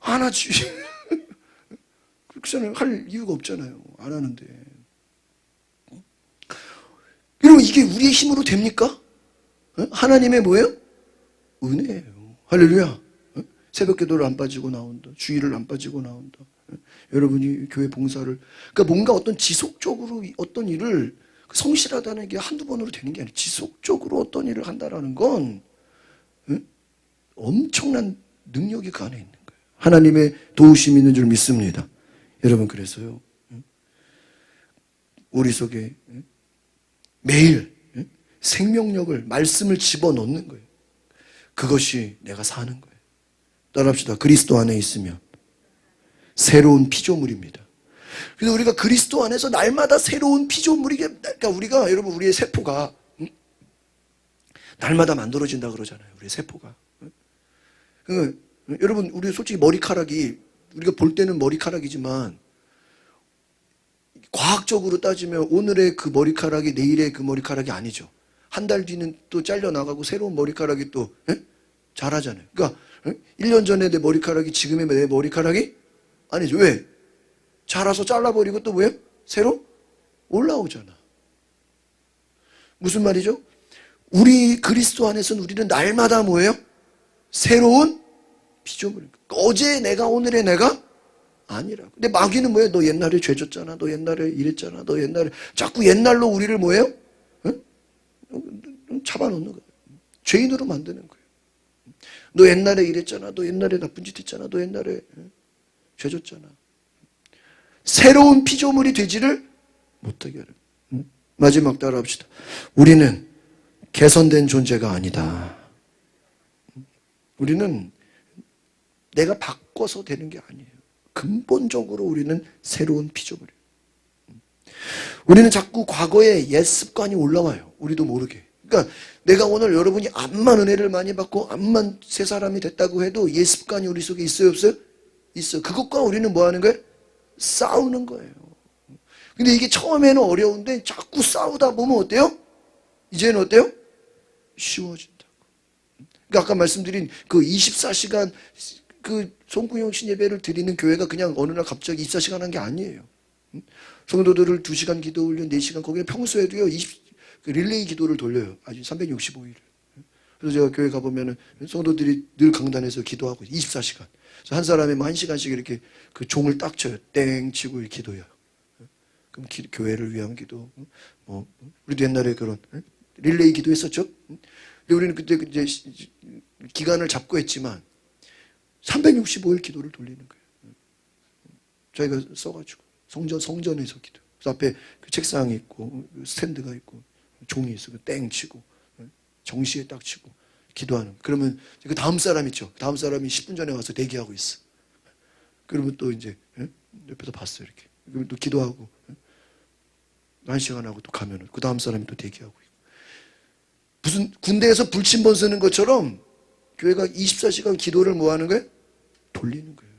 안 하지. 그렇잖아요. 할 이유가 없잖아요. 안 하는데. 그리고 이게 우리의 힘으로 됩니까? 하나님의 뭐예요? 은혜예요. 할렐루야. 새벽 기도를 안 빠지고 나온다. 주일을 안 빠지고 나온다. 여러분이 교회 봉사를 그러니까 뭔가 어떤 지속적으로 어떤 일을 성실하다는 게 한두 번으로 되는 게 아니라 지속적으로 어떤 일을 한다라는 건 엄청난 능력이 그 안에 있는 거예요. 하나님의 도우심이 있는 줄 믿습니다. 여러분 그래서요. 우리 속에 매일 생명력을 말씀을 집어넣는 거예요. 그것이 내가 사는 거예요. 따라합시다. 그리스도 안에 있으면 새로운 피조물입니다. 그래서 우리가 그리스도 안에서 날마다 새로운 피조물이 그러니까 우리가 여러분 우리의 세포가 날마다 만들어진다 그러잖아요. 우리의 세포가. 여러분 우리 솔직히 머리카락이 우리가 볼 때는 머리카락이지만 과학적으로 따지면 오늘의 그 머리카락이 내일의 그 머리카락이 아니죠. 한 달 뒤는 또 잘려나가고 새로운 머리카락이 또 자라잖아요. 그러니까 1년 전에 내 머리카락이 지금의 내 머리카락이 아니죠. 왜? 자라서 잘라버리고 또 뭐예요? 새로 올라오잖아. 무슨 말이죠? 우리 그리스도 안에서는 우리는 날마다 뭐예요? 새로운 피조물. 어제 내가 오늘의 내가 아니라고. 근데 마귀는 뭐예요? 너 옛날에 죄졌잖아. 너 옛날에 이랬잖아. 너 옛날에 자꾸 옛날로 우리를 뭐예요? 잡아놓는 거예요. 죄인으로 만드는 거예요. 너 옛날에 이랬잖아. 너 옛날에 나쁜 짓 했잖아. 너 옛날에 죄졌잖아. 새로운 피조물이 되지를 못하게 하는. 마지막 따라합시다. 우리는 개선된 존재가 아니다. 우리는 내가 바꿔서 되는 게 아니에요. 근본적으로 우리는 새로운 피조물이에요. 우리는 자꾸 과거의 옛 습관이 올라와요. 우리도 모르게. 그러니까 내가 오늘 여러분이 암만 은혜를 많이 받고 암만 새 사람이 됐다고 해도 옛 습관이 우리 속에 있어요 없어요? 있어요. 그것과 우리는 뭐 하는 거예요? 싸우는 거예요. 근데 이게 처음에는 어려운데 자꾸 싸우다 보면 어때요? 이제는 어때요? 쉬워진다고. 그러니까 아까 말씀드린 그 24시간 그 송구영신 예배를 드리는 교회가 그냥 어느 날 갑자기 24시간 한 게 아니에요. 성도들을 2시간 기도 훈련, 4시간, 거기는 평소에도요, 그 릴레이 기도를 돌려요. 아주 365일. 그래서 제가 교회 가보면은 성도들이 늘 강단에서 기도하고 24시간. 그래서 한 사람이 1시간씩 이렇게 그 종을 딱 쳐요. 땡 치고 기도해요. 그럼 교회를 위한 기도. 우리도 옛날에 그런 릴레이 기도 했었죠. 근데 우리는 그때 이제 기간을 잡고 했지만 365일 기도를 돌리는 거예요. 저희가 써가지고 성전에서 기도. 그래서 앞에 그 책상이 있고 스탠드가 있고 종이 있어. 땡 치고 정시에 딱 치고 기도하는. 그러면 그 다음 사람 있죠. 다음 사람이 10분 전에 와서 대기하고 있어. 그러면 또 이제 옆에서 봤어 이렇게. 그러면 또 기도하고 1시간 하고 또 가면은 그 다음 사람이 또 대기하고 있고. 무슨 군대에서 불침번 쓰는 것처럼 교회가 24시간 기도를 뭐 하는 거예요? 돌리는 거예요.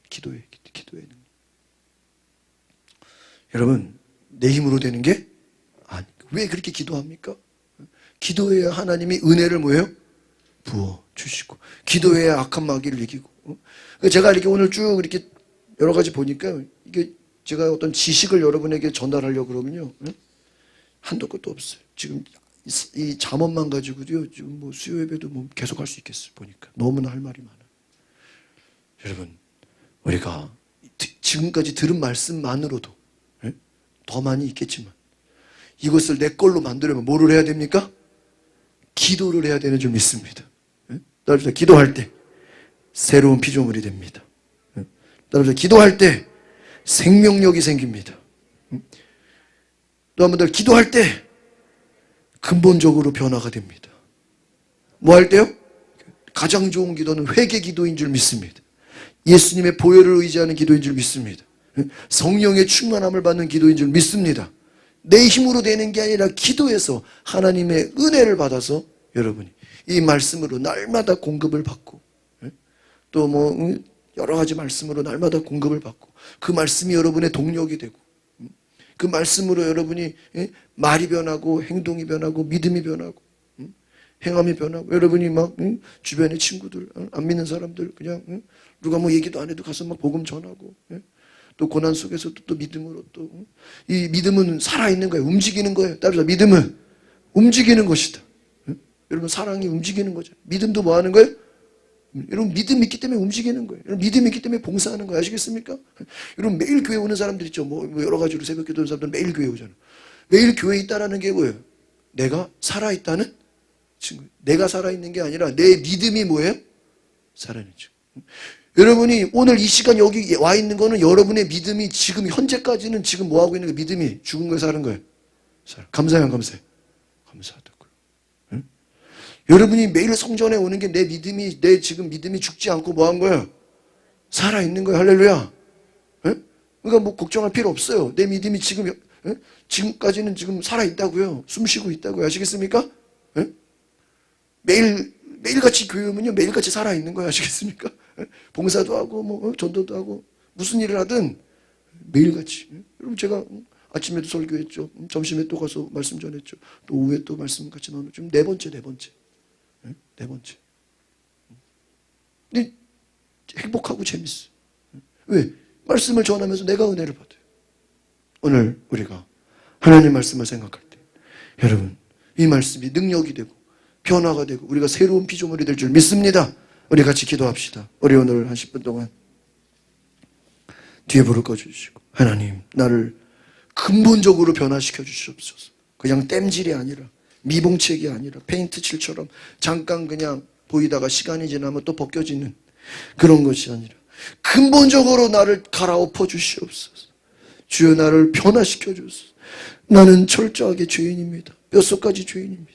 기도해. 여러분, 내 힘으로 되는 게 아니. 왜 그렇게 기도합니까? 기도해야 하나님이 은혜를 뭐예요? 부어 주시고, 기도해야 악한 마귀를 이기고. 제가 이렇게 오늘 쭉 이렇게 여러 가지 보니까 이게 제가 어떤 지식을 여러분에게 전달하려고 그러면요, 한도 끝도 없어요. 지금 이 잠언만 가지고도요, 지금 뭐 수요 예배도 뭐 계속 할 수 있겠어요. 보니까 너무나 할 말이 많아요. 여러분, 우리가 지금까지 들은 말씀만으로도 더 많이 있겠지만 이것을 내 걸로 만들려면 뭐를 해야 됩니까? 기도를 해야 되는 줄 믿습니다. 따라서 기도할 때 새로운 피조물이 됩니다. 따라서 기도할 때 생명력이 생깁니다. 또 한 번 더 기도할 때 근본적으로 변화가 됩니다. 뭐 할 때요? 가장 좋은 기도는 회개 기도인 줄 믿습니다. 예수님의 보혈을 의지하는 기도인 줄 믿습니다. 성령의 충만함을 받는 기도인 줄 믿습니다. 내 힘으로 되는 게 아니라 기도해서 하나님의 은혜를 받아서 여러분이 이 말씀으로 날마다 공급을 받고, 또 뭐 여러 가지 말씀으로 날마다 공급을 받고, 그 말씀이 여러분의 동력이 되고, 그 말씀으로 여러분이 말이 변하고 행동이 변하고 믿음이 변하고 행함이 변하고, 여러분이 막 주변의 친구들, 안 믿는 사람들 그냥 누가 뭐 얘기도 안 해도 가서 막 복음 전하고, 또 고난 속에서도 또 믿음으로 또 이 믿음은 살아있는 거예요. 움직이는 거예요. 따라서 믿음은 움직이는 것이다. 여러분, 사랑이 움직이는 거죠. 믿음도 뭐 하는 거예요? 여러분, 믿음이 있기 때문에 움직이는 거예요. 여러분, 믿음이 있기 때문에 봉사하는 거예요. 아시겠습니까? 여러분, 매일 교회 오는 사람들 있죠. 뭐 여러 가지로 새벽 기도 오는 사람들은 매일 교회 오잖아요. 매일 교회에 있다라는 게 뭐예요? 내가 살아있다는 친구. 내가 살아있는 게 아니라 내 믿음이 뭐예요? 살아있는 친구. 여러분이 오늘 이 시간 여기 와 있는 거는 여러분의 믿음이 지금 현재까지는 지금 뭐 하고 있는 거, 믿음이 죽은 거예요, 사는 거예요? 감사해요, 안 감사해요? 감사하다고요. 응? 여러분이 매일 성전에 오는 게 내 믿음이, 내 지금 믿음이 죽지 않고 뭐 한 거예요? 살아 있는 거예요. 할렐루야. 응? 그러니까 뭐 걱정할 필요 없어요. 내 믿음이 지금 지금까지는 지금 살아 있다고요. 숨 쉬고 있다고요. 아시겠습니까? 응? 매일같이 교회 오면요, 매일같이 살아 있는 거예요. 아시겠습니까? 봉사도 하고 뭐 전도도 하고 무슨 일을 하든 매일같이. 여러분, 제가 아침에도 설교했죠. 점심에 또 가서 말씀 전했죠. 또 오후에 또 말씀 같이 나누죠. 지금 네 번째. 근데 행복하고 재밌어요. 왜? 말씀을 전하면서 내가 은혜를 받아요. 오늘 우리가 하나님 말씀을 생각할 때 여러분, 이 말씀이 능력이 되고 변화가 되고 우리가 새로운 피조물이 될 줄 믿습니다. 우리 같이 기도합시다. 우리 오늘 한 10분 동안 뒤에 불을 꺼주시고, 하나님, 나를 근본적으로 변화시켜 주시옵소서. 그냥 땜질이 아니라, 미봉책이 아니라, 페인트 칠처럼 잠깐 그냥 보이다가 시간이 지나면 또 벗겨지는 그런 것이 아니라 근본적으로 나를 갈아엎어 주시옵소서. 주여, 나를 변화시켜 주소서. 나는 철저하게 죄인입니다. 뼛속까지 죄인입니다.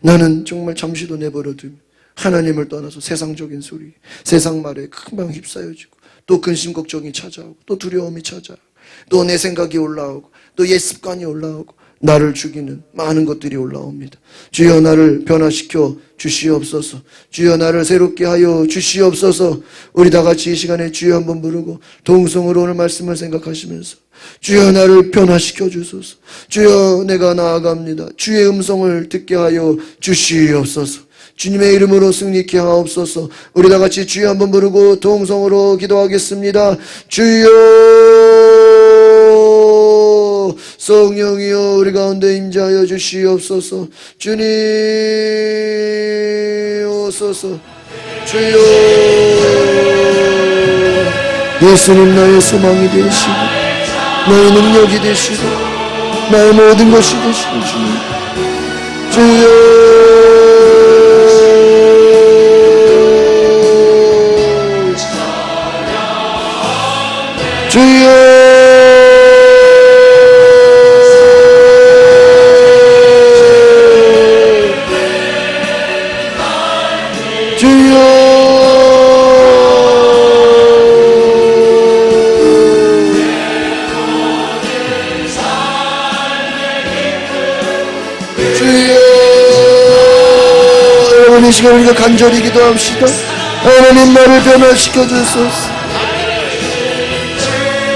나는 정말 잠시도 내버려두면 하나님을 떠나서 세상적인 소리, 세상 말에 금방 휩싸여지고, 또 근심 걱정이 찾아오고, 또 두려움이 찾아오고, 또 내 생각이 올라오고, 또 옛 습관이 올라오고, 나를 죽이는 많은 것들이 올라옵니다. 주여 나를 변화시켜 주시옵소서. 주여 나를 새롭게 하여 주시옵소서. 우리 다 같이 이 시간에 주여 한번 부르고 동성으로 오늘 말씀을 생각하시면서 주여 나를 변화시켜 주소서. 주여 내가 나아갑니다. 주의 음성을 듣게 하여 주시옵소서. 주님의 이름으로 승리케 하옵소서. 우리 다 같이 주여 한번 부르고 동성으로 기도하겠습니다. 주여 성령이여 우리 가운데 임재하여 주시옵소서. 주님 오소서. 주여 예수님 나의 소망이 되시고 나의 능력이 되시고 나의 모든 것이 되시고 주여 주여 이 시간 우리가 간절히 기도합시다. 하나님 나를 변화시켜 주소서.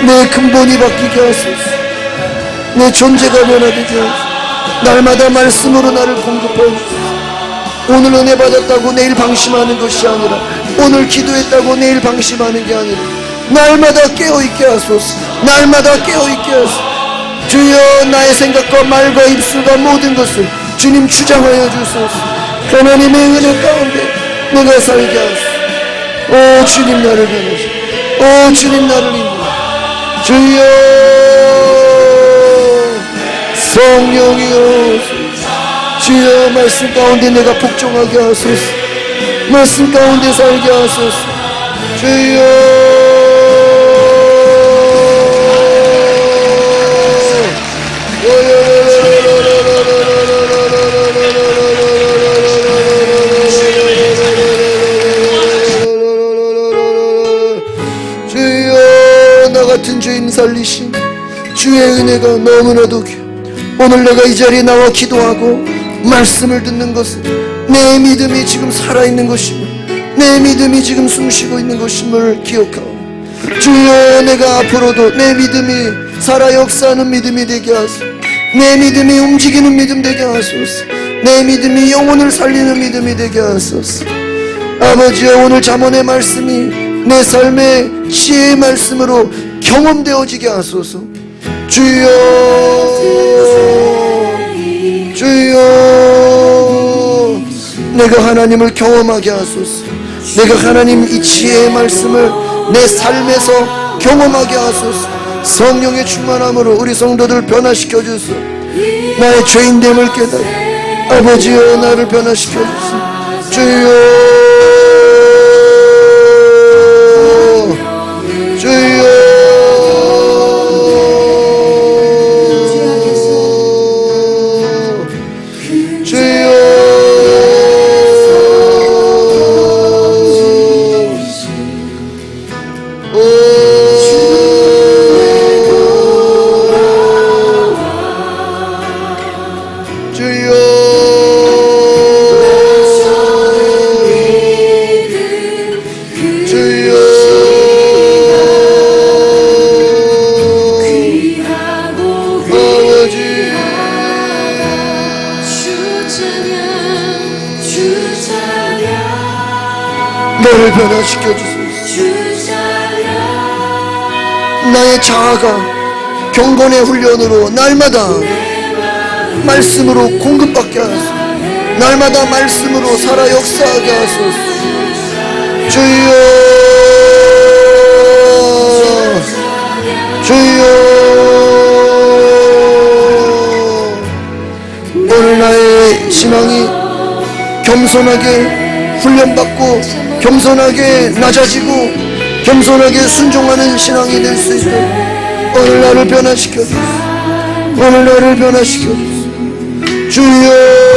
내 근본이 바뀌게 하소서. 내 존재가 변화되게 하소서. 날마다 말씀으로 나를 공급하소서. 오늘 은혜 받았다고 내일 방심하는 것이 아니라 오늘 기도했다고 내일 방심하는 게 아니라 날마다 깨어있게 하소서. 날마다 깨어있게 하소서. 주여 나의 생각과 말과 입술과 모든 것을 주님 주장하여 주소서. 하나님의 은혜 가운데 내가 살게 하소서. 오 주님 나를 변하시오. 오 주님 나를 인도하소서. 주여 성령이여 주여 말씀 가운데 내가 복종하게 하소서. 말씀 가운데 살게 하소서. 주여 같은 죄인 살리신 주의 은혜가 너무나도 귀. 오늘 내가 이 자리에 나와 기도하고 말씀을 듣는 것은 내 믿음이 지금 살아있는 것임을, 내 믿음이 지금 숨쉬고 있는 것임을 기억하오. 주여 내가 앞으로도 내 믿음이 살아 역사하는 믿음이 되게 하소서. 내 믿음이 움직이는 믿음 되게 하소서. 내 믿음이 영혼을 살리는 믿음이 되게 하소서. 아버지여 오늘 잠언의 말씀이 내 삶의 지혜의 말씀으로 경험되어지게 하소서. 주여 주여 내가 하나님을 경험하게 하소서. 내가 하나님 이 지혜의 말씀을 내 삶에서 경험하게 하소서. 성령의 충만함으로 우리 성도들 변화시켜 주소서. 나의 죄인됨을 깨달아 아버지여 나를 변화시켜 주소서. 주여 주여 나를 변화시켜 주소서. 나의 자아가 경건의 훈련으로 날마다 말씀으로 공급받게 하소서. 날마다 말씀으로 살아 역사하게 하소서. 주여 주여 오늘 나의 신앙이 겸손하게 훈련받고 겸손하게 낮아지고 겸손하게 순종하는 신앙이 될 수 있도록 오늘 나를 변화시켜 주소서. 오늘 나를 변화시켜 주소서. 주여